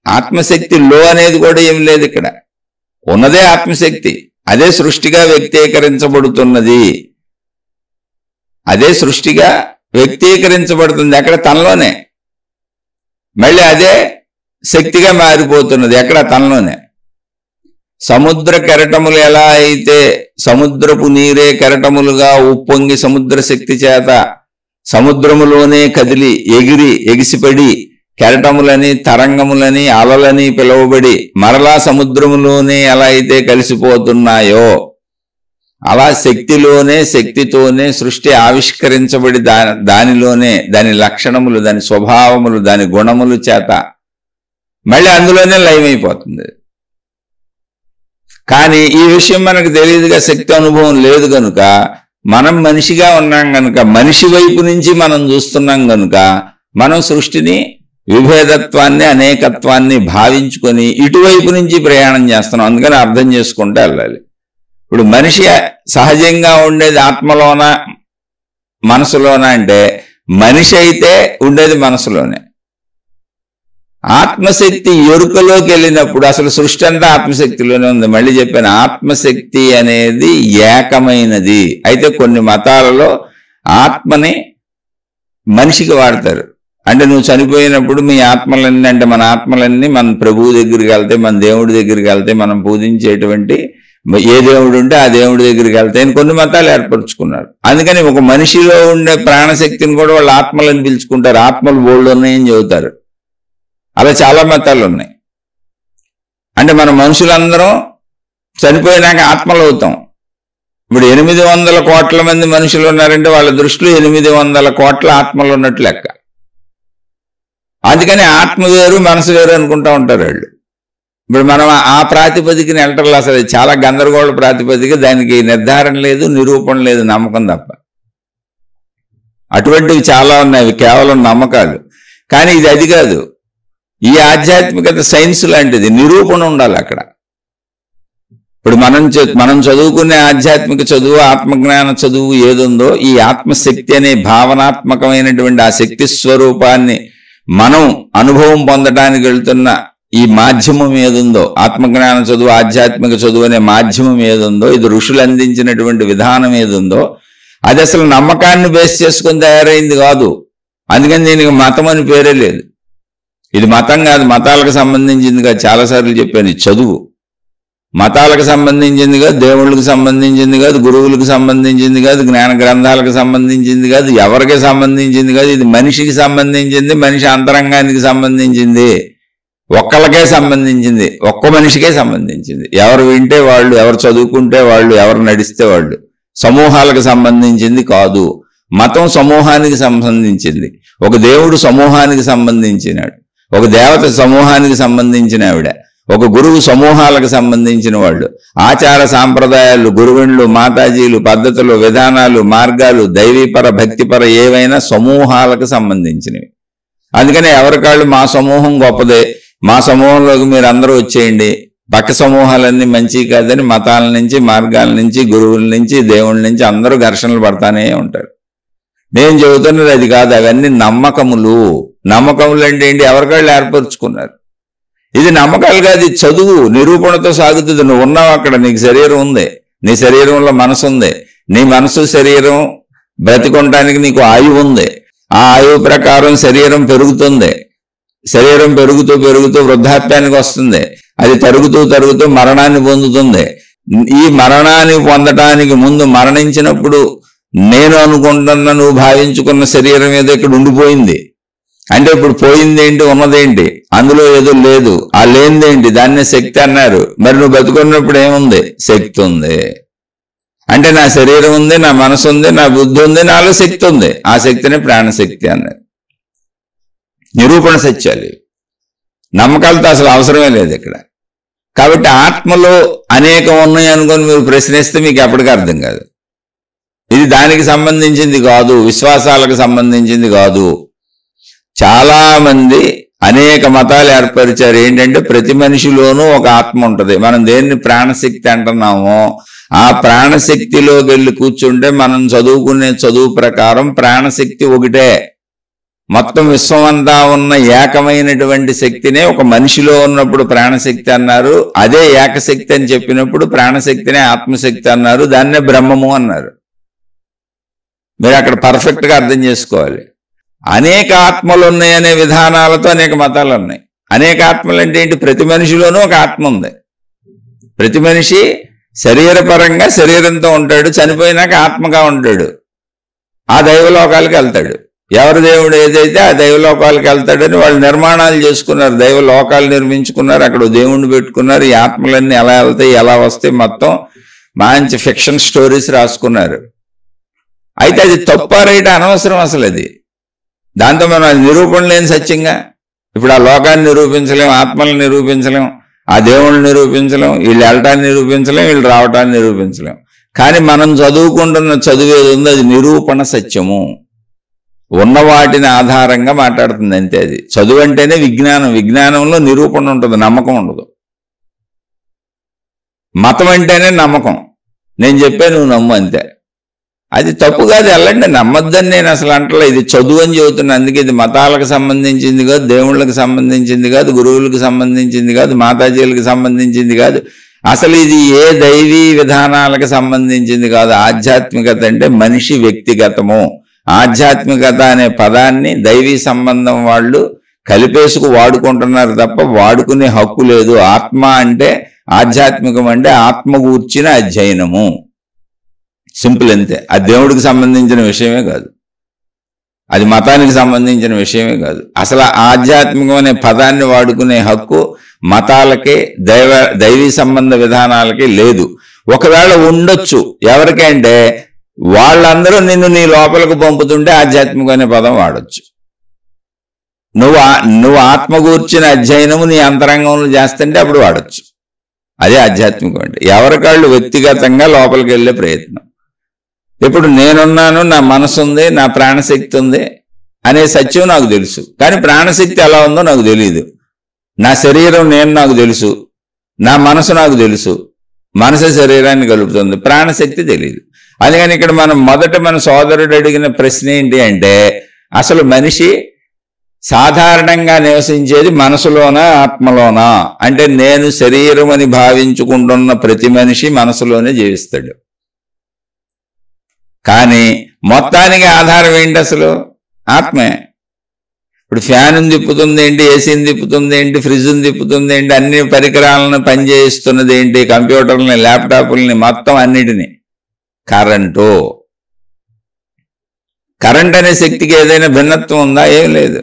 ఆత్మశక్తి లో అనేది కూడా ఏం లేదు, ఇక్కడ ఉన్నదే ఆత్మశక్తి. అదే సృష్టిగా వ్యక్తీకరించబడుతున్నది, అదే సృష్టిగా వ్యక్తీకరించబడుతుంది ఎక్కడ, తనలోనే. మళ్ళీ అదే శక్తిగా మారిపోతున్నది ఎక్కడ, తనలోనే. సముద్ర కెరటములు ఎలా అయితే సముద్రపు నీరే కెరటములుగా ఉప్పొంగి సముద్ర శక్తి చేత సముద్రములోనే కదిలి ఎగిసిపడి కెరటములని తరంగములని అలలని పిలువబడి మరలా సముద్రములోనే ఎలా అయితే కలిసిపోతున్నాయో అలా శక్తిలోనే శక్తితోనే సృష్టి ఆవిష్కరించబడి దానిలోనే దాని లక్షణములు దాని స్వభావములు దాని గుణములు చేత మళ్ళీ అందులోనే లయమైపోతుంది. కానీ ఈ విషయం మనకు తెలియదుగా, శక్తి అనుభవం లేదు కనుక మనం మనిషిగా ఉన్నాం కనుక మనిషి వైపు నుంచి మనం చూస్తున్నాం కనుక మనం సృష్టిని విభేదత్వాన్ని అనేకత్వాన్ని భావించుకొని ఇటువైపు నుంచి ప్రయాణం చేస్తున్నాం. అందుకని అర్థం చేసుకుంటూ వెళ్ళాలి. ఇప్పుడు మనిషి సహజంగా ఉండేది ఆత్మలోన మనసులోన అంటే మనిషి అయితే ఉండేది మనసులోనే. ఆత్మశక్తి ఎరుకలోకి వెళ్ళినప్పుడు అసలు సృష్టి అంతా ఆత్మశక్తిలోనే ఉంది. మళ్ళీ చెప్పాను, ఆత్మశక్తి అనేది ఏకమైనది. అయితే కొన్ని మతాలలో ఆత్మని మనిషికి వాడతారు. అంటే నువ్వు చనిపోయినప్పుడు మీ ఆత్మలన్నీ అంటే మన ఆత్మలన్నీ మన ప్రభువు దగ్గరికి వెళ్తాయి, మన దేవుడి దగ్గరికి వెళ్తాయి, మనం పూజించేటువంటి ఏ దేవుడు ఉంటే ఆ దేవుడి దగ్గరికి వెళ్తాయని కొన్ని మతాలు ఏర్పరచుకున్నారు. అందుకని ఒక మనిషిలో ఉండే ప్రాణశక్తిని కూడా వాళ్ళు ఆత్మలని పిలుచుకుంటారు. ఆత్మలు బోల్డ్ ఉన్నాయని చెబుతారు. అలా చాలా మతాలు ఉన్నాయి. అంటే మన మనుషులందరం చనిపోయినాక ఆత్మలు అవుతాం. ఇప్పుడు 800 కోట్ల మంది మనుషులు ఉన్నారంటే వాళ్ళ దృష్టిలో 800 కోట్ల ఆత్మలు ఉన్నట్లు లెక్క. అందుకని ఆత్మ వేరు మనసు వేరు అనుకుంటా ఉంటారు వాళ్ళు. ఇప్పుడు మనం ఆ ప్రాతిపదికని వెళ్ళటంలో అసలు చాలా గందరగోళ ప్రాతిపదిక, దానికి నిర్ధారణ లేదు, నిరూపణ లేదు, నమ్మకం తప్ప. అటువంటివి చాలా ఉన్నాయి, కేవలం నమ్మకాలు. కానీ ఇది అది కాదు. ఈ ఆధ్యాత్మికత సైన్స్ లాంటిది, నిరూపణ ఉండాలి అక్కడ. ఇప్పుడు మనం చదువుకునే ఆధ్యాత్మిక చదువు ఆత్మజ్ఞాన చదువు ఏదుందో ఈ ఆత్మశక్తి అనే భావనాత్మకమైనటువంటి ఆ శక్తి స్వరూపాన్ని మనం అనుభవం పొందడానికి వెళ్తున్న ఈ మాధ్యమం ఏదుందో, ఆత్మజ్ఞాన చదువు ఆధ్యాత్మిక చదువు అనే మాధ్యమం ఏదుందో, ఇది ఋషులు అందించినటువంటి విధానం ఏదుందో అది అసలు నమ్మకాన్ని బేస్ చేసుకొని తయారైంది కాదు. అందుకని దీనికి మతం అని పేరే లేదు. ఇది మతం కాదు, మతాలకు సంబంధించింది కాదు. చాలాసార్లు చెప్పాను, చదువు మతాలకు సంబంధించింది కాదు, దేవుళ్ళకి సంబంధించింది కాదు, గురువులకు సంబంధించింది కాదు, జ్ఞాన గ్రంథాలకు సంబంధించింది కాదు, ఎవరికి సంబంధించింది కాదు. ఇది మనిషికి సంబంధించింది, మనిషి అంతరంగానికి సంబంధించింది. ఒక్కళ్ళకే సంబంధించింది, ఒక్క మనిషికే సంబంధించింది. ఎవరు వింటే వాళ్ళు, ఎవరు చదువుకుంటే వాళ్ళు, ఎవరు నడిస్తే వాళ్ళు. సమూహాలకు సంబంధించింది కాదు. మతం సమూహానికి సంబంధించింది. ఒక దేవుడు సమూహానికి సంబంధించినాడు, ఒక దేవత సమూహానికి సంబంధించిన ఆవిడ, ఒక గురువు సమూహాలకు సంబంధించిన వాళ్ళు. ఆచార సాంప్రదాయాలు, గురువుళ్ళు, మాతాజీలు, పద్ధతులు, విధానాలు, మార్గాలు, దైవీపర భక్తిపర ఏవైనా సమూహాలకు సంబంధించినవి. అందుకని ఎవరికాళ్ళు మా సమూహం గొప్పదే, మా సమూహంలోకి మీరు అందరూ వచ్చేయండి, పక్క సమూహాలన్నీ మంచి కాదని మతాల నుంచి, మార్గాల నుంచి, గురువుల నుంచి, దేవుళ్ళ నుంచి అందరూ ఘర్షణలు పడతానే ఉంటారు. నేను చెబుతున్నది అది కాదు. అవన్నీ నమ్మకములు. నమ్మకములు అంటే ఏంటి? ఎవరికాళ్ళు ఏర్పరచుకున్నారు. ఇది నమ్మకాలు కాదు, ఇది చదువు, నిరూపణతో సాగుతుంది. నువ్వు ఉన్నావు అక్కడ, నీకు శరీరం ఉంది, నీ శరీరంలో మనసు ఉంది, నీ మనసు శరీరం బ్రతికొనడానికి నీకు ఆయువు ఉంది. ఆ ఆయువు ప్రకారం శరీరం పెరుగుతుంది. శరీరం పెరుగుతూ పెరుగుతూ వృద్ధాప్యానికి వస్తుంది. అది తరుగుతూ మరణాన్ని పొందుతుంది. ఈ మరణాన్ని పొందటానికి ముందు, మరణించినప్పుడు నేను అనుకుంటున్నా నువ్వు భావించుకున్న శరీరం ఏదో ఇక్కడ ఉండిపోయింది. అంటే ఇప్పుడు పోయిందేంటి, ఉన్నదేంటి, అందులో ఏదో లేదు. ఆ లేనిదేంటి, దాన్నే శక్తి అన్నారు. మరి నువ్వు బతుకున్నప్పుడు ఏముంది? శక్తి ఉంది. అంటే నా శరీరం ఉంది, నా మనసు ఉంది, నా బుద్ధి ఉంది, నాలో శక్తి ఉంది. ఆ శక్తిని ప్రాణశక్తి అన్నారు. నిరూపణ సత్యాలు. నమ్మకాలతో అసలు అవసరమే లేదు ఇక్కడ. కాబట్టి ఆత్మలో అనేకం ఉన్నాయి అనుకొని మీరు ప్రశ్నిస్తే మీకు ఎప్పటికీ అర్థం కాదు. ఇది దానికి సంబంధించింది కాదు, విశ్వాసాలకు సంబంధించింది కాదు. చాలా మంది అనేక మతాలు ఏర్పరిచారు. ఏంటంటే ప్రతి మనిషిలోనూ ఒక ఆత్మ ఉంటుంది. మనం దేన్ని ప్రాణశక్తి అంటున్నామో ఆ ప్రాణశక్తిలోకి వెళ్ళి కూర్చుంటే మనం చదువుకునే చదువు ప్రకారం ప్రాణశక్తి ఒకటే. మొత్తం విశ్వం అంతా ఉన్న ఏకమైనటువంటి శక్తినే ఒక మనిషిలో ఉన్నప్పుడు ప్రాణశక్తి అన్నారు. అదే ఏకశక్తి అని చెప్పినప్పుడు ప్రాణశక్తినే ఆత్మశక్తి అన్నారు. దాన్నే బ్రహ్మము అన్నారు. మీరు అక్కడ పర్ఫెక్ట్ గా అర్థం చేసుకోవాలి. అనేక ఆత్మలు ఉన్నాయనే విధానాలతో అనేక మతాలు ఉన్నాయి. అనేక ఆత్మలు అంటే ఏంటి? ప్రతి మనిషిలోనూ ఒక ఆత్మ ఉంది. ప్రతి మనిషి శరీరపరంగా శరీరంతో ఉంటాడు, చనిపోయినాక ఆత్మగా ఉంటాడు. ఆ దైవలోకాలకు వెళ్తాడు. ఎవరి దేవుడు ఏదైతే ఆ దైవలోకాలకు వెళ్తాడని వాళ్ళు నిర్మాణాలు చేసుకున్నారు, దైవలోకాలు నిర్మించుకున్నారు, అక్కడ దేవుణ్ణి పెట్టుకున్నారు. ఈ ఆత్మలన్నీ ఎలా వెళ్తాయి, ఎలా వస్తాయి, మొత్తం మంచి ఫిక్షన్ స్టోరీస్ రాసుకున్నారు. అయితే అది తప్ప రైట్ అనవసరం అసలు. అది దాంతో మనం అది నిరూపణ లేని సత్యంగా. ఇప్పుడు ఆ లోకాన్ని నిరూపించలేం, ఆత్మలను నిరూపించలేం, ఆ దేవుళ్ళని నిరూపించలేం, వీళ్ళు వెళ్ళటాన్ని నిరూపించలేం, వీళ్ళు రావటాన్ని నిరూపించలేం. కానీ మనం చదువుకుంటున్న చదువు ఏది ఉందో అది నిరూపణ సత్యము. ఉన్న వాటిని ఆధారంగా మాట్లాడుతుంది అంతే. అది చదువు అంటేనే విజ్ఞానం. విజ్ఞానంలో నిరూపణ ఉంటుంది, నమ్మకం ఉండదు. మతం అంటేనే నమ్మకం. నేను చెప్పే నువ్వు నమ్ము అంతే. అది తప్పు కాదు, వెళ్ళండి, నమ్మద్దని నేను అసలు అంటలే. ఇది చదువు అని చెబుతున్నా. అందుకే ఇది మతాలకు సంబంధించింది కాదు, దేవుళ్ళకి సంబంధించింది కాదు, గురువులకు సంబంధించింది కాదు, మాతాజీలకు సంబంధించింది కాదు. అసలు ఇది ఏ దైవీ విధానాలకు సంబంధించింది కాదు. ఆధ్యాత్మికత అంటే మనిషి వ్యక్తిగతము. ఆధ్యాత్మికత అనే పదాన్ని దైవీ సంబంధం వాళ్ళు కలిపేసుకు వాడుకుంటున్నారు తప్ప వాడుకునే హక్కు లేదు. ఆత్మ అంటే, ఆధ్యాత్మికం అంటే ఆత్మ గూర్చిన అధ్యయనము. సింపుల్ అంతే. అది దేవుడికి సంబంధించిన విషయమే కాదు, అది మతానికి సంబంధించిన విషయమే కాదు. అసలు ఆధ్యాత్మికం అనే పదాన్ని వాడుకునే హక్కు మతాలకి, దైవీ సంబంధ విధానాలకి లేదు. ఒకవేళ ఉండొచ్చు ఎవరికంటే వాళ్ళందరూ నిన్ను నీ లోపలికి పంపుతుంటే ఆధ్యాత్మికం అనే పదం వాడచ్చు. నువ్వు ఆత్మ గూర్చిన అధ్యయనము నీ అంతరంగంలో చేస్తుంటే అప్పుడు వాడచ్చు. అదే ఆధ్యాత్మికం అంటే. ఎవరికాళ్ళు వ్యక్తిగతంగా లోపలికి వెళ్ళే ప్రయత్నం. ఇప్పుడు నేనున్నాను, నా మనసు ఉంది, నా ప్రాణశక్తి ఉంది అనే సత్యం నాకు తెలుసు. కానీ ప్రాణశక్తి ఎలా ఉందో నాకు తెలియదు. నా శరీరం నాకు తెలుసు, నా మనసు నాకు తెలుసు. మనసు శరీరాన్ని కలుపుతుంది, ప్రాణశక్తి తెలియదు. అందుకని ఇక్కడ మనం మొదట మన సోదరుడు అడిగిన ప్రశ్న ఏంటి అంటే, అసలు మనిషి సాధారణంగా నివసించేది మనసులోనా ఆత్మలోనా అంటే, నేను శరీరం అని భావించుకుంటున్న ప్రతి మనిషి మనసులోనే జీవిస్తాడు. కానీ మొత్తానికి ఆధారం ఏంటి? అసలు ఆత్మే. ఇప్పుడు ఫ్యాన్ తిప్పుతుంది ఏంటి, ఏసీని తిప్పుతుంది ఏంటి, ఫ్రిడ్జ్ని తిప్పుతుంది ఏంటి, అన్ని పరికరాలను పనిచేస్తున్నది ఏంటి, కంప్యూటర్లని, ల్యాప్టాప్లని, మొత్తం అన్నిటినీ కరెంటు. కరెంట్ అనే శక్తికి ఏదైనా భిన్నత్వం ఉందా? ఏం లేదు.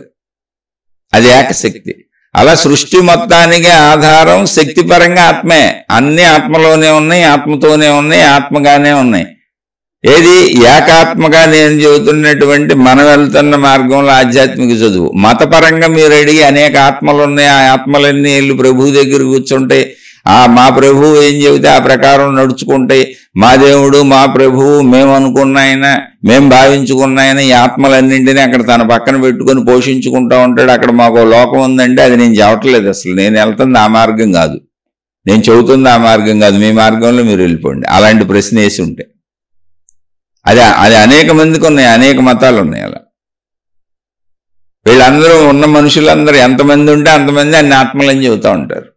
అది ఏకశక్తి. అలా సృష్టి మొత్తానికి ఆధారం శక్తిపరంగా ఆత్మే. అన్ని ఆత్మలోనే ఉన్నాయి, ఆత్మతోనే ఉన్నాయి, ఆత్మగానే ఉన్నాయి. ఏది ఏకాత్మగా నేను చెబుతున్నటువంటి మనం వెళ్తున్న మార్గంలో ఆధ్యాత్మిక చదువు. మతపరంగా మీరు అడిగి అనేక ఆత్మలు ఉన్నాయి, ఆ ఆత్మలన్నీ వెళ్ళి ప్రభువు దగ్గర కూర్చుంటాయి, మా ప్రభువు ఏం చెబితే ఆ ప్రకారం నడుచుకుంటాయి, మా దేవుడు మా ప్రభువు మేము అనుకున్న ఆయన, మేము భావించుకున్న ఆయన ఈ ఆత్మలన్నింటినీ అక్కడ తన పక్కన పెట్టుకొని పోషించుకుంటూ ఉంటాడు. అక్కడ మాకు లోకం ఉందంటే అది నేను చెప్పట్లేదు. అసలు నేను వెళ్తుంది ఆ మార్గం కాదు, నేను చెబుతుంది ఆ మార్గం కాదు, మీ మార్గంలో మీరు వెళ్ళిపోండి. అలాంటి ప్రశ్న వేసి ఉంటే అది అనేక మందికి ఉన్నాయి, అనేక మతాలు ఉన్నాయి. అలా వీళ్ళందరూ ఉన్న మనుషులందరూ ఎంతమంది ఉంటే అంతమంది అన్ని ఆత్మలని చెబుతూ ఉంటారు.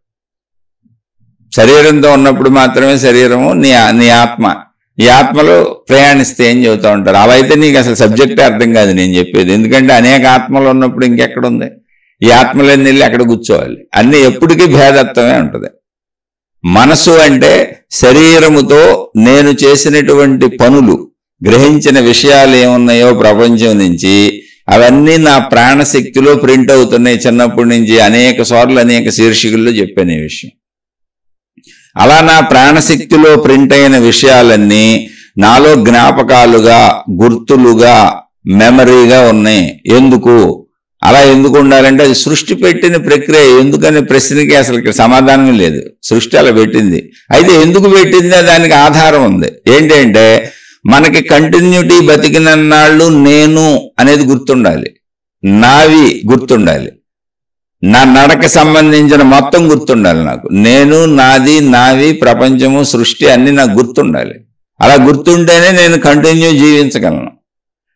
శరీరంతో ఉన్నప్పుడు మాత్రమే శరీరము నీ ఆత్మ, ఈ ఆత్మలో ప్రయాణిస్తే ఏం చెబుతూ ఉంటారు. అలా అయితే నీకు అసలు సబ్జెక్టే అర్థం కాదు నేను చెప్పేది. ఎందుకంటే అనేక ఆత్మలు ఉన్నప్పుడు ఇంకెక్కడుంది, ఈ ఆత్మలన్నీ వెళ్ళి అక్కడ కూర్చోవాలి. అన్ని ఎప్పటికీ భేదత్వమే ఉంటుంది. మనసు అంటే శరీరముతో నేను చేసినటువంటి పనులు, గ్రహించిన విషయాలు ఏమున్నాయో ప్రపంచం నుంచి అవన్నీ నా ప్రాణశక్తిలో ప్రింట్ అవుతున్నాయి. చిన్నప్పటి నుంచి అనేక సార్లు అనేక శీర్షికల్లో చెప్పాను ఈ విషయం. అలా నా ప్రాణశక్తిలో ప్రింట్ అయిన విషయాలన్నీ నాలో జ్ఞాపకాలుగా, గుర్తులుగా, మెమరీగా ఉన్నాయి. ఎందుకు అలా ఎందుకు ఉండాలంటే అది సృష్టి పెట్టిన ప్రక్రియ. ఎందుకనే ప్రశ్నకి అసలు ఇక్కడ సమాధానం లేదు. సృష్టి అలా పెట్టింది. అయితే ఎందుకు పెట్టిందో దానికి ఆధారం ఉంది. ఏంటంటే మనకి కంటిన్యూటీ బతికినన్నాళ్ళు నేను అనేది గుర్తుండాలి, నావి గుర్తుండాలి, నా నడక సంబంధించిన మొత్తం గుర్తుండాలి. నాకు నేను, నాది, నావి, ప్రపంచము, సృష్టి అన్ని నాకు గుర్తుండాలి. అలా గుర్తుంటేనే నేను కంటిన్యూ జీవించగలను.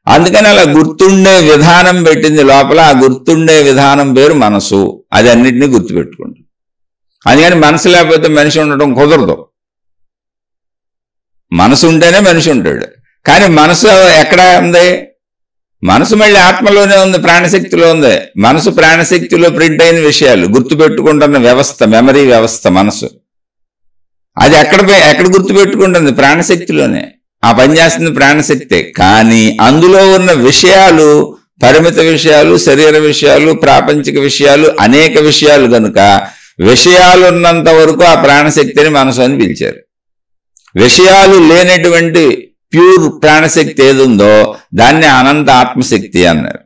అందుకని అలా గుర్తుండే విధానం పెట్టింది లోపల. ఆ గుర్తుండే విధానం పేరు మనసు. అది అన్నిటినీ గుర్తుపెట్టుకుంటుంది. అందుకని మనసు లేకపోతే మనిషి ఉండటం కుదరదు. మనసు ఉంటేనే మనిషి ఉంటాడు. కానీ మనసు ఎక్కడ ఉంది? మనసు మళ్ళీ ఆత్మలోనే ఉంది, ప్రాణశక్తిలో ఉంది. మనసు ప్రాణశక్తిలో ప్రింట్ అయిన విషయాలు గుర్తుపెట్టుకుంటున్న వ్యవస్థ, మెమరీ వ్యవస్థ మనసు. అది ఎక్కడ గుర్తుపెట్టుకుంటుంది? ప్రాణశక్తిలోనే. ఆ పని చేస్తుంది ప్రాణశక్తే. కానీ అందులో ఉన్న విషయాలు పరిమిత విషయాలు, శరీర విషయాలు, ప్రాపంచిక విషయాలు, అనేక విషయాలు కనుక విషయాలు ఉన్నంత వరకు ఆ ప్రాణశక్తిని మనసు అని పిలిచారు. విషయాలు లేనటువంటి ప్యూర్ ప్రాణశక్తి ఏది ఉందో దాన్ని అనంత ఆత్మశక్తి అన్నారు.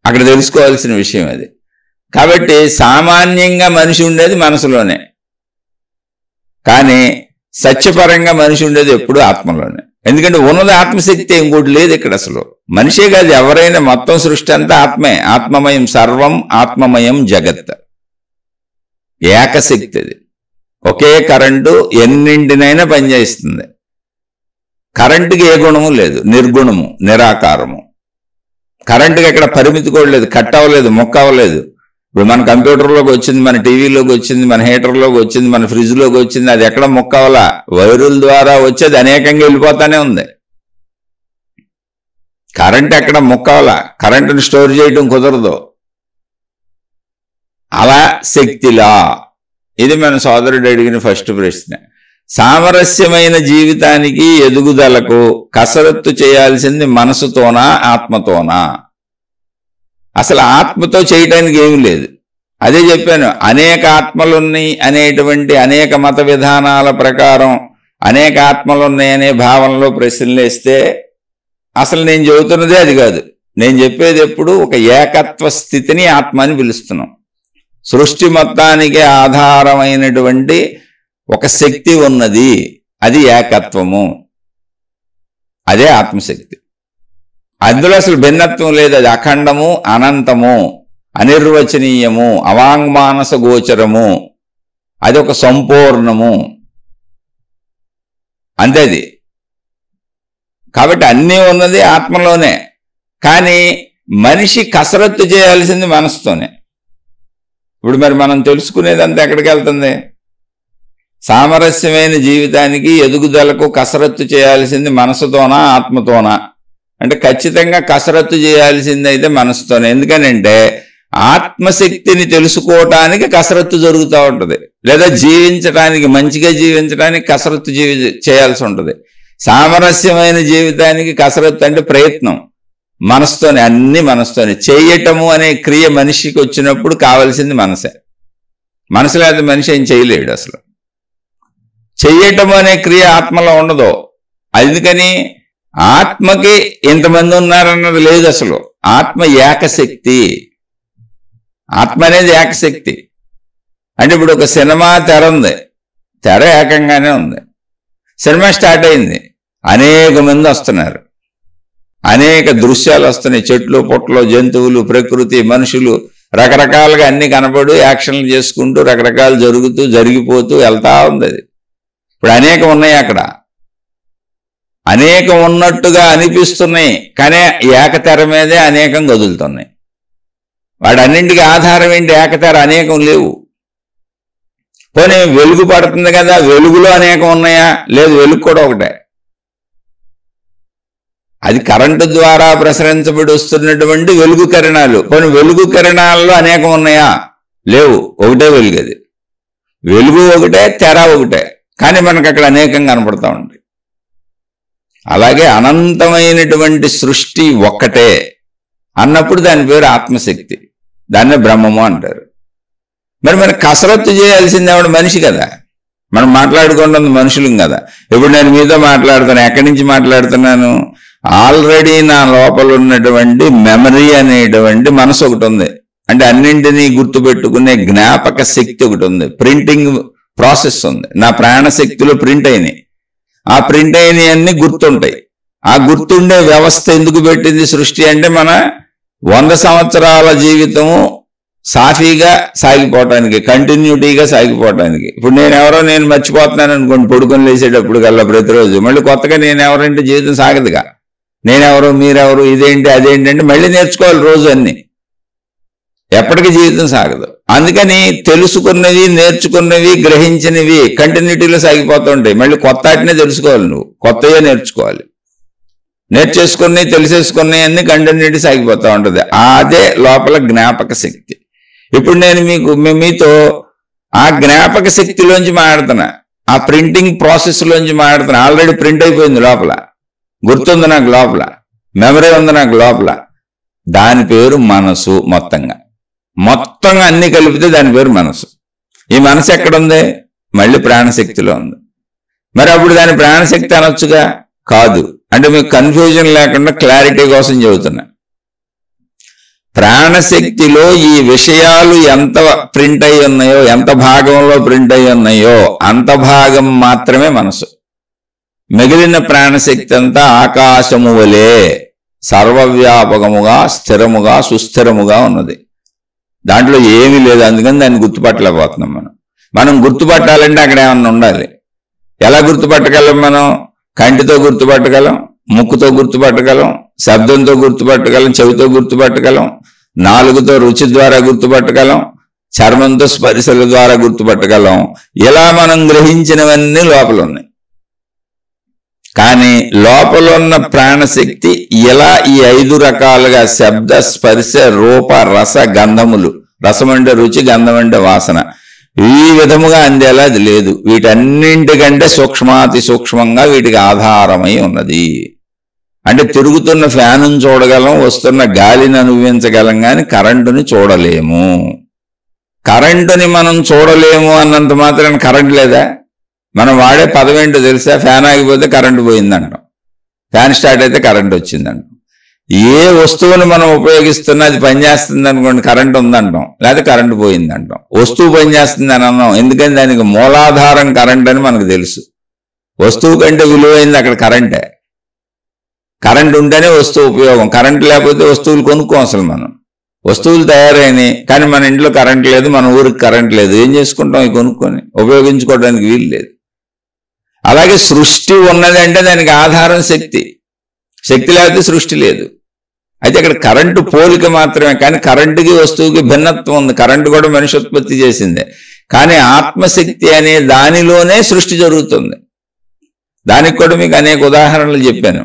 అక్కడ తెలుసుకోవాల్సిన విషయం అది. కాబట్టి సామాన్యంగా మనిషి ఉండేది మనసులోనే, కానీ సత్యపరంగా మనిషి ఉండేది ఎప్పుడు ఆత్మలోనే. ఎందుకంటే ఉన్నది ఆత్మశక్తి, ఇంకోటి లేదు ఇక్కడ. అసలు మనిషే కాదు, ఎవరైనా మొత్తం సృష్టి అంతా ఆత్మే. ఆత్మమయం సర్వం, ఆత్మమయం జగత్. ఏకశక్తి అది. ఒకే కరెంటు ఎన్నింటినైనా పనిచేస్తుంది. కరెంటుకి ఏ గుణము లేదు, నిర్గుణము, నిరాకారము. కరెంటుకి ఎక్కడ పరిమితి కూడా లేదు, కట్ అవ్వలేదు, మొక్క అవ్వలేదు. ఇప్పుడు మన కంప్యూటర్లోకి వచ్చింది, మన టీవీలోకి వచ్చింది, మన హీటర్లోకి వచ్చింది, మన ఫ్రిడ్జ్లోకి వచ్చింది, అది ఎక్కడ మొక్క అవ్వాలా? వైరుల ద్వారా వచ్చేది అనేకంగా వెళ్ళిపోతానే ఉంది. కరెంట్ ఎక్కడ మొక్క అవ్వాలా? కరెంటుని స్టోర్ చేయడం కుదరదు. అలా శక్తిలా. ఇది మన సోదరుడు అడిగిన ఫస్ట్ ప్రశ్న. సామరస్యమైన జీవితానికి ఎదుగుదలకు కసరత్తు చేయాల్సింది మనసుతోనా ఆత్మతోనా? అసలు ఆత్మతో చేయడానికి ఏమీ లేదు. అదే చెప్పాను, అనేక ఆత్మలున్నాయి అనేటువంటి అనేక మత విధానాల ప్రకారం అనేక ఆత్మలున్నాయి అనే భావనలో ప్రశ్నలు వేస్తే అసలు నేను చెబుతున్నదే అది కాదు. నేను చెప్పేది ఎప్పుడు ఒక ఏకత్వ స్థితిని ఆత్మ అని పిలుస్తున్నాం. సృష్టి మొత్తానికి ఆధారమైనటువంటి ఒక శక్తి ఉన్నది, అది ఏకత్వము, అదే ఆత్మశక్తి. అందులో అసలు భిన్నత్వం లేదు. అది అఖండము, అనంతము, అనిర్వచనీయము, అవాంగ్మానస గోచరము, అది ఒక సంపూర్ణము, అంతేది. కాబట్టి అన్నీ ఉన్నది ఆత్మలోనే. కానీ మనిషి కసరత్తు చేయాల్సింది మనసుతోనే. ఇప్పుడు మరి మనం తెలుసుకునేదంతా ఎక్కడికి వెళ్తుంది? సామరస్యమైన జీవితానికి ఎదుగుదలకు కసరత్తు చేయాల్సింది మనసుతోనా ఆత్మతోనా అంటే ఖచ్చితంగా కసరత్తు చేయాల్సింది అయితే మనసుతోనే. ఎందుకనంటే ఆత్మశక్తిని తెలుసుకోవటానికి కసరత్తు జరుగుతూ ఉంటుంది, లేదా జీవించడానికి, మంచిగా జీవించడానికి కసరత్తు చేయాల్సి ఉంటుంది. సామరస్యమైన జీవితానికి కసరత్తు అంటే ప్రయత్నం. మనసుతోనే, అన్ని మనసుతోనే. చేయటము అనే క్రియ మనిషికి వచ్చినప్పుడు కావలసింది మనసే. మనసు లేకపోతే మనిషి ఏం చేయలేడు. అసలు చెయ్యటము అనే క్రియ ఆత్మలో ఉండదు. అందుకని ఆత్మకి ఇంతమంది ఉన్నారన్నది లేదు. అసలు ఆత్మ ఏకశక్తి. ఆత్మ అనేది ఏకశక్తి. అంటే ఇప్పుడు ఒక సినిమా తెర ఉంది, తెర ఏకంగానే ఉంది. సినిమా స్టార్ట్ అయింది, అనేక మంది వస్తున్నారు, అనేక దృశ్యాలు వస్తున్నాయి. చెట్లు, పుట్టలు, జంతువులు, ప్రకృతి, మనుషులు, రకరకాలుగా అన్ని కనపడు యాక్షన్లు చేసుకుంటూ రకరకాలు జరుగుతూ జరిగిపోతూ వెళ్తా ఉంది. అది ఇప్పుడు అనేకం ఉన్నాయి. అక్కడ అనేకం ఉన్నట్టుగా అనిపిస్తున్నాయి, కానీ ఏకతెర మీదే అనేకం కదులుతున్నాయి. వాడన్నింటికి ఆధారం ఏంటి? ఏకతెర, అనేకం లేవు. పోనీ వెలుగు పడుతుంది కదా, వెలుగులో అనేకం ఉన్నాయా? లేదు, వెలుగు కూడా ఒకటే. అది కరెంటు ద్వారా ప్రసరించబడి వస్తున్నటువంటి వెలుగు కిరణాలు. పోనీ వెలుగు కిరణాల్లో అనేకం ఉన్నాయా? లేవు, ఒకటే వెలుగు. అది వెలుగు ఒకటే, తెర ఒకటే, కానీ మనకు అక్కడ అనేకం కనపడతా ఉంది. అలాగే అనంతమైనటువంటి సృష్టి ఒక్కటే అన్నప్పుడు దాని పేరు ఆత్మశక్తి. దాన్నే బ్రహ్మము అంటారు. మరి మనకు కసరత్తు చేయాల్సింది ఎవడు? మనిషి కదా. మనం మాట్లాడుకుంటుంది మనుషులం కదా. ఇప్పుడు నేను మీతో మాట్లాడుతాను, ఎక్కడి నుంచి మాట్లాడుతున్నాను? ఆల్రెడీ నా లోపల ఉన్నటువంటి మెమరీ అనేటువంటి మనసు ఒకటి ఉంది. అంటే అన్నింటినీ గుర్తుపెట్టుకునే జ్ఞాపక శక్తి ఒకటి ఉంది. ప్రింటింగ్ ప్రాసెస్ ఉంది. నా ప్రాణశక్తిలో ప్రింట్ అయినాయి. ఆ ప్రింట్ అయినవన్నీ గుర్తుంటాయి. ఆ గుర్తుండే వ్యవస్థ ఎందుకు పెట్టింది సృష్టి అంటే, మన 100 సంవత్సరాల జీవితము సాఫీగా సాగిపోవటానికి, కంటిన్యూటీగా సాగిపోవటానికి. ఇప్పుడు నేను మర్చిపోతున్నాను అనుకోండి, పడుకొని లేచేటప్పుడు కల్లా ప్రతిరోజు మళ్ళీ కొత్తగా నేనెవరంటే జీవితం సాగదుగా. నేనెవరు, మీరెవరు, ఇదేంటి అదేంటి అంటే మళ్ళీ నేర్చుకోవాలి రోజు అన్ని. ఎప్పటికీ జీవితం సాగదు. అందుకని తెలుసుకున్నవి, నేర్చుకున్నవి, గ్రహించినవి కంటిన్యూటీలో సాగిపోతూ ఉంటాయి. మళ్ళీ కొత్త వాటినే తెలుసుకోవాలి, నువ్వు కొత్తయే నేర్చుకోవాలి. నేర్చేసుకుని తెలిసేసుకుని అన్ని కంటిన్యూటీ సాగిపోతూ ఉంటుంది. అదే లోపల జ్ఞాపక శక్తి. ఇప్పుడు నేను మీతో ఆ జ్ఞాపక శక్తిలోంచి మాట్లాడుతున్నా, ఆ ప్రింటింగ్ ప్రాసెస్లోంచి మాట్లాడుతున్నా. ఆల్రెడీ ప్రింట్ అయిపోయింది లోపల, గుర్తుంది నాకు లోపల, మెమరీ ఉంది నాకు లోపల. దాని పేరు మనసు. మొత్తంగా అన్ని కలిపితే దాని పేరు మనసు. ఈ మనసు ఎక్కడుంది? మళ్ళీ ప్రాణశక్తిలో ఉంది. మరి అప్పుడు దాని ప్రాణశక్తి అనొచ్చుగా? కాదు. అంటే మీకు కన్ఫ్యూజన్ లేకుండా క్లారిటీ కోసం చెబుతున్నా. ప్రాణశక్తిలో ఈ విషయాలు ఎంత ప్రింట్ అయి ఉన్నాయో, ఎంత భాగంలో ప్రింట్ అయి ఉన్నాయో అంత భాగం మాత్రమే మనసు. మిగిలిన ప్రాణశక్తి అంతా ఆకాశము వలె సర్వవ్యాపకముగా, స్థిరముగా, సుస్థిరముగా ఉన్నది. దాంట్లో ఏమీ లేదు. అందుకని దాన్ని గుర్తుపట్టలేకపోతున్నాం. మనం గుర్తుపట్టాలంటే అక్కడ ఏమన్నా ఉండాలి. ఎలా గుర్తుపట్టగలం? మనం కంటితో గుర్తుపట్టగలం, ముక్కుతో గుర్తుపట్టగలం, శబ్దంతో గుర్తుపట్టగలం, చెవితో గుర్తుపట్టగలం, నాలుగుతో రుచి ద్వారా గుర్తుపట్టగలం, చర్మంతో స్పర్శల ద్వారా గుర్తుపట్టగలం. ఇలా మనం గ్రహించినవన్నీ లోపల ఉన్నాయి. కానీ లోపల ఉన్న ప్రాణశక్తి ఇలా ఈ 5 రకాలుగా శబ్ద, స్పర్శ, రూప, రస, గంధములు. రసం అంటే రుచి, గంధం అంటే వాసన. ఈ విధముగా అందేలా అది లేదు. వీటన్నింటికంటే సూక్ష్మాతి సూక్ష్మంగా వీటికి ఆధారమై ఉన్నది. అంటే తిరుగుతున్న ఫ్యాను చూడగలం, వస్తున్న గాలిని అనుభవించగలం, కానీ కరెంటుని చూడలేము. కరెంటుని మనం చూడలేము అన్నంత మాత్రాన కరెంట్ లేదా? మనం వాడే పదం ఏంటో తెలుసా? ఫ్యాన్ ఆగిపోతే కరెంటు పోయిందంటాం, ఫ్యాన్ స్టార్ట్ అయితే కరెంట్ వచ్చిందంటాం. ఏ వస్తువుని మనం ఉపయోగిస్తున్నా అది పనిచేస్తుంది అనుకోండి, కరెంట్ ఉందంటాం, లేకపోతే కరెంటు పోయిందంటాం. వస్తువు పనిచేస్తుంది అని అన్నాం, ఎందుకని దానికి మూలాధారం కరెంట్ అని మనకు తెలుసు. వస్తువు కంటే విలువైంది అక్కడ కరెంటే. కరెంట్ ఉంటేనే వస్తువు ఉపయోగం. కరెంట్ లేకపోతే వస్తువులు కొనుక్కోం. అసలు మనం వస్తువులు తయారైనాయి, కానీ మన ఇంట్లో కరెంట్ లేదు, మన ఊరికి కరెంట్ లేదు. ఏం చేసుకుంటాం? ఇవి కొనుక్కొని ఉపయోగించుకోవడానికి వీలు లేదు. అలాగే సృష్టి ఉన్నది అంటే దానికి ఆధారం శక్తి. శక్తి లేకపోతే సృష్టి లేదు. అయితే అక్కడ కరెంటు పోలిక మాత్రమే, కానీ కరెంటుకి వస్తువుకి భిన్నత్వం ఉంది. కరెంటు కూడా మనిషి ఉత్పత్తి చేసిందే, కానీ ఆత్మశక్తి అనే దానిలోనే సృష్టి జరుగుతుంది. దానికి కూడా మీకు అనేక ఉదాహరణలు చెప్పాను.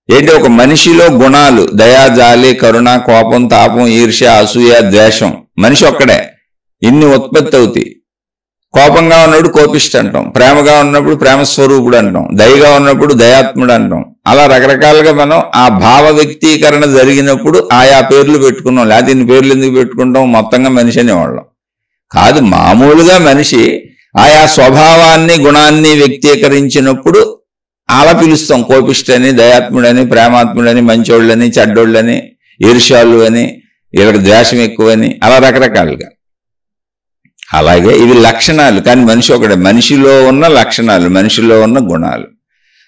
ఏంటి? ఒక మనిషిలో గుణాలు దయా, జాలి, కరుణ, కోపం, తాపం, ఈర్ష్య, అసూయ, ద్వేషం. మనిషి ఒక్కడే, ఇన్ని ఉత్పత్తి అవుతాయి. కోపంగా ఉన్నప్పుడు కోపిష్టి అంటాం, ప్రేమగా ఉన్నప్పుడు ప్రేమస్వరూపుడు అంటాం, దయగా ఉన్నప్పుడు దయాత్ముడు అంటాం, అలా రకరకాలుగా మనం ఆ భావ వ్యక్తీకరణ జరిగినప్పుడు ఆయా పేర్లు పెట్టుకున్నాం. లేకపోతే ఇన్ని పేర్లు ఎందుకు పెట్టుకుంటాం? మొత్తంగా మనిషి అనేవాళ్ళం కాదు. మామూలుగా మనిషి ఆయా స్వభావాన్ని గుణాన్ని వ్యక్తీకరించినప్పుడు అలా పిలుస్తాం. కోపిష్టని, దయాత్ముడని, ప్రేమాత్ముడని, మంచోళ్ళని, చెడ్డోళ్ళని, ఈర్ష్యాలు అని, వీళ్ళకి ద్వేషం ఎక్కువని, అలా రకరకాలుగా. అలాగే ఇవి లక్షణాలు, కానీ మనిషి ఒకటే. మనిషిలో ఉన్న లక్షణాలు, మనిషిలో ఉన్న గుణాలు.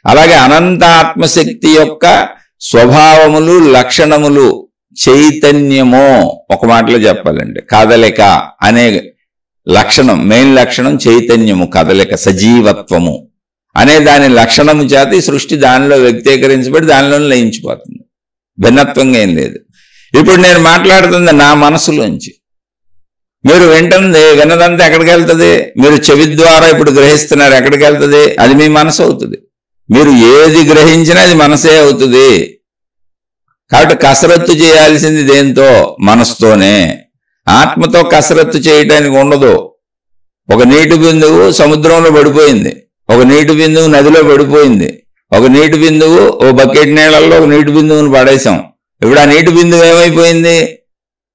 అలాగే అనంత ఆత్మశక్తి యొక్క స్వభావములు, లక్షణములు, చైతన్యమో ఒక మాటలో చెప్పాలంటే కదలిక అనే లక్షణం, మెయిన్ లక్షణం చైతన్యము, కదలిక, సజీవత్వము అనే దాని లక్షణము చేత ఈ సృష్టి దానిలో వ్యక్తీకరించబడి దానిలోనే లయించిపోతుంది. భిన్నత్వంగా ఏం లేదు. ఇప్పుడు నేను మాట్లాడుతుంది నా మనసులోంచి, మీరు విన్నదంతా ఎక్కడికి వెళ్తుంది? మీరు చెవి ద్వారా ఇప్పుడు గ్రహిస్తున్నారు, ఎక్కడికి వెళ్తుంది? అది మీ మనసు అవుతుంది. మీరు ఏది గ్రహించినా అది మనసే అవుతుంది. కాబట్టి కసరత్తు చేయాల్సింది దేంతో? మనసుతోనే. ఆత్మతో కసరత్తు చేయటానికి ఉండదు. ఒక నీటి బిందువు సముద్రంలో పడిపోయింది, ఒక నీటి బిందువు నదిలో పడిపోయింది, ఒక నీటి బిందువు ఓ బకెట్ నీళ్ళల్లో ఒక నీటి బిందువును పడేసాం. ఇప్పుడు ఆ నీటి బిందువు ఏమైపోయింది?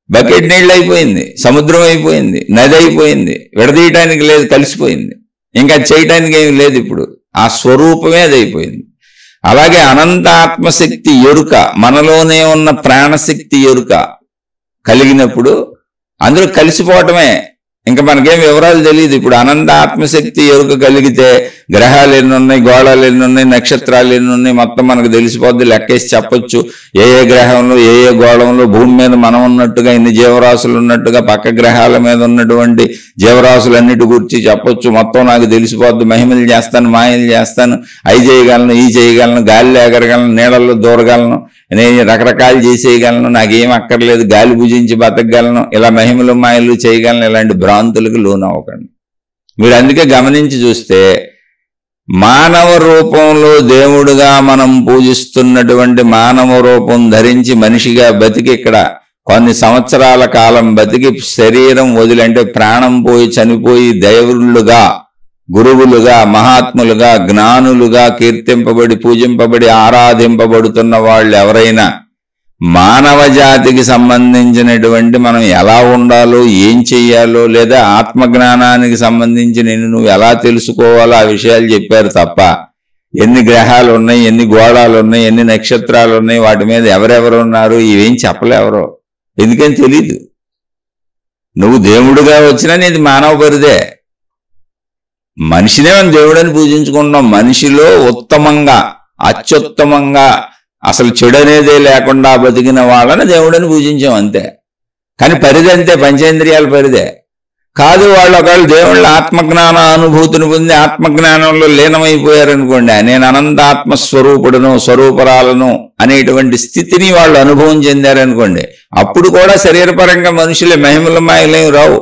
బకెట్ నీళ్ళు అయిపోయింది, సముద్రం అయిపోయింది, నది అయిపోయింది. విడదీయటానికి లేదు, కలిసిపోయింది. ఇంకా చేయటానికి ఏమి లేదు. ఇప్పుడు ఆ స్వరూపమే అది అయిపోయింది. అలాగే అనంత ఆత్మశక్తి ఎరుక, మనలోనే ఉన్న ప్రాణశక్తి ఎరుక కలిగినప్పుడు అందులో కలిసిపోవటమే. ఇంకా మనకేం వివరాలు తెలియదు. ఇప్పుడు అనంత ఆత్మశక్తి ఎరుక కలిగితే గ్రహాలు ఎన్ని ఉన్నాయి, గోళాలు ఎన్ని ఉన్నాయి, నక్షత్రాలు ఎన్ని ఉన్నాయి మొత్తం మనకు తెలిసిపోద్ది. లెక్కేసి చెప్పొచ్చు ఏ ఏ గ్రహంలో, ఏ ఏ గోళంలో, భూమి మీద మనం ఉన్నట్టుగా ఇన్ని జీవరాశులు ఉన్నట్టుగా పక్క గ్రహాల మీద ఉన్నటువంటి జీవరాశులన్నిటి గురించి చెప్పొచ్చు. మొత్తం నాకు తెలిసిపోద్ది. మహిమలు చేస్తాను, మాయలు చేస్తాను, అవి చేయగలను, ఈ చేయగలను, గాలిలో ఎగరగలను, నీళ్ళల్లో దూరగలను, నేను రకరకాలు చేసేయగలను, నాకేం అక్కర్లేదు, గాలి భుజించి బతకగలను, ఇలా మహిమలు మాయలు చేయగలను. ఇలాంటి భ్రాంతులకు లోనవ్వకండి. మీరు అందుకే గమనించి చూస్తే మానవ రూపంలో దేవుడుగా మనం పూజిస్తున్నటువంటి మానవ రూపం ధరించి మనిషిగా బతికి ఇక్కడ కొన్ని సంవత్సరాల కాలం బతికి శరీరం వదిలి, అంటే ప్రాణం పోయి చనిపోయి దేవుళ్ళుగా, గురువులుగా, మహాత్ములుగా, జ్ఞానులుగా కీర్తింపబడి పూజింపబడి ఆరాధింపబడుతున్న వాళ్ళు ఎవరైనా మానవ జాతికి సంబంధించినటువంటి మనం ఎలా ఉండాలో, ఏం చెయ్యాలో, లేదా ఆత్మజ్ఞానానికి సంబంధించి నువ్వు ఎలా తెలుసుకోవాలో ఆ విషయాలు చెప్పారు తప్ప ఎన్ని గ్రహాలు ఉన్నాయి, ఎన్ని గోళాలు ఉన్నాయి, ఎన్ని నక్షత్రాలు ఉన్నాయి, వాటి మీద ఎవరెవరు ఉన్నారు, ఇవేం చెప్పలేవరో. ఎందుకని తెలీదు. నువ్వు దేవుడుగా వచ్చినా నీది మానవ పరిదే. మనిషినే మనం దేవుడని పూజించుకుంటున్నాం. మనిషిలో ఉత్తమంగా, అత్యుత్తమంగా, అసలు చెడు అనేదే లేకుండా బతికిన వాళ్ళని దేవుడని పూజించాం అంతే. కానీ పరిధి అంతే, పంచేంద్రియాల పరిధే కాదు. వాళ్ళు ఒకవేళ దేవుళ్ళ ఆత్మజ్ఞాన అనుభూతిని పొంది ఆత్మజ్ఞానంలో లీనమైపోయారనుకోండి, నేను అనంత ఆత్మస్వరూపుడును, స్వరూపరాలను అనేటువంటి స్థితిని వాళ్ళు అనుభవం చెందారనుకోండి, అప్పుడు కూడా శరీరపరంగా మనుషులే, మహిమల మాయలేం రావు.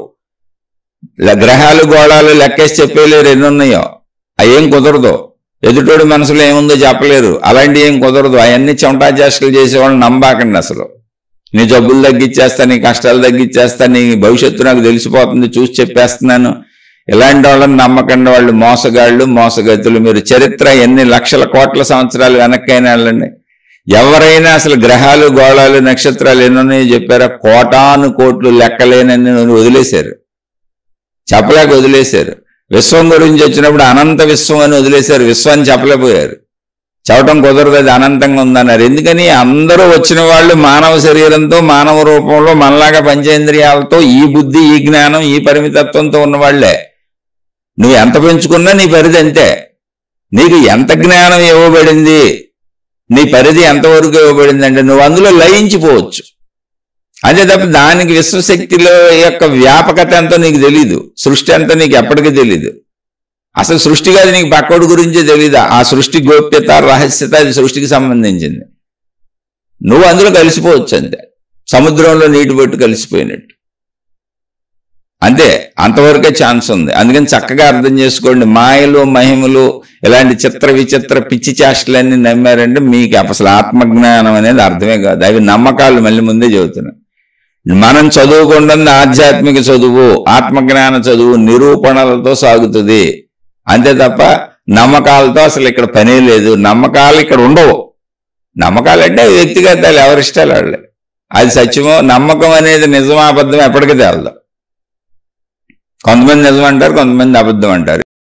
గ్రహాలు గోళాలు లెక్కేసి చెప్పేలేరు ఎన్నున్నాయో. అవేం కుదరదు. ఎదుటోడి మనసులో ఏముందో చెప్పలేరు. అలాంటి ఏం కుదరదు. అవన్నీ చెమటా చేష్టలు చేసేవాళ్ళని నమ్మాకండి. అసలు నీ జబ్బులు తగ్గించేస్తా, నీ కష్టాలు తగ్గించేస్తా, నీ భవిష్యత్తు నాకు తెలిసిపోతుంది, చూసి చెప్పేస్తున్నాను, ఇలాంటి వాళ్ళని నమ్మకండి. వాళ్ళు మోసగాళ్ళు, మోసగతులు. మీరు చరిత్ర ఎన్ని లక్షల కోట్ల సంవత్సరాలు వెనక్కైనా వెళ్ళండి, ఎవరైనా అసలు గ్రహాలు గోళాలు నక్షత్రాలు ఎన్నున్నాయో చెప్పారా? కోటాను కోట్లు లెక్కలేనని వదిలేశారు, చెప్పలేక వదిలేశారు. విశ్వం గురించి వచ్చినప్పుడు అనంత విశ్వం అని వదిలేశారు, విశ్వాన్ని చెప్పలేకపోయారు. చెప్పటం కుదరదు, అది అనంతంగా ఉందన్నారు. ఎందుకని? అందరూ వచ్చిన వాళ్ళు మానవ శరీరంతో, మానవ రూపంలో, మనలాగా పంచేంద్రియాలతో, ఈ బుద్ధి, ఈ జ్ఞానం, ఈ పరిమితత్వంతో ఉన్నవాళ్లే. నువ్వు ఎంత పెంచుకున్నా నీ పరిధి అంతే. నీకు ఎంత జ్ఞానం ఇవ్వబడింది, నీ పరిధి ఎంతవరకు ఇవ్వబడింది అంటే నువ్వు అందులో లయించిపోవచ్చు. అదే తప్ప దానికి విశ్వశక్తిలో యొక్క వ్యాపకత ఎంతో నీకు తెలీదు, సృష్టి అంతా నీకు ఎప్పటికీ తెలీదు. అసలు సృష్టి కాదు, నీకు పక్కోడి గురించే తెలీదు. ఆ సృష్టి గోప్యత, రహస్యత అది సృష్టికి సంబంధించింది. నువ్వు అందులో కలిసిపోవచ్చు అంతే, సముద్రంలో నీటి బొట్టు కలిసిపోయినట్టు అంతే. అంతవరకే ఛాన్స్ ఉంది. అందుకని చక్కగా అర్థం చేసుకోండి. మాయలు, మహిమలు, ఇలాంటి చిత్ర విచిత్ర పిచ్చి చేష్టలన్నీ నమ్మారంటే మీకు అసలు ఆత్మజ్ఞానం అనేది అర్థమే కాదు. అవి నమ్మకాలు. మళ్ళీ ముందే చెబుతున్నాను, మనం చదువుకుంటుంది ఆధ్యాత్మిక చదువు, ఆత్మజ్ఞాన చదువు నిరూపణలతో సాగుతుంది అంతే తప్ప నమ్మకాలతో అసలు ఇక్కడ పనే లేదు. నమ్మకాలు ఇక్కడ ఉండవు. నమ్మకాలంటే వ్యక్తిగతాలు, ఎవరిష్టాలు వాళ్ళే. అది సత్యమో నమ్మకం అనేది నిజమో అబద్ధం ఎప్పటికీ తేలదు. కొంతమంది నిజం అంటారు, కొంతమంది అబద్ధం అంటారు.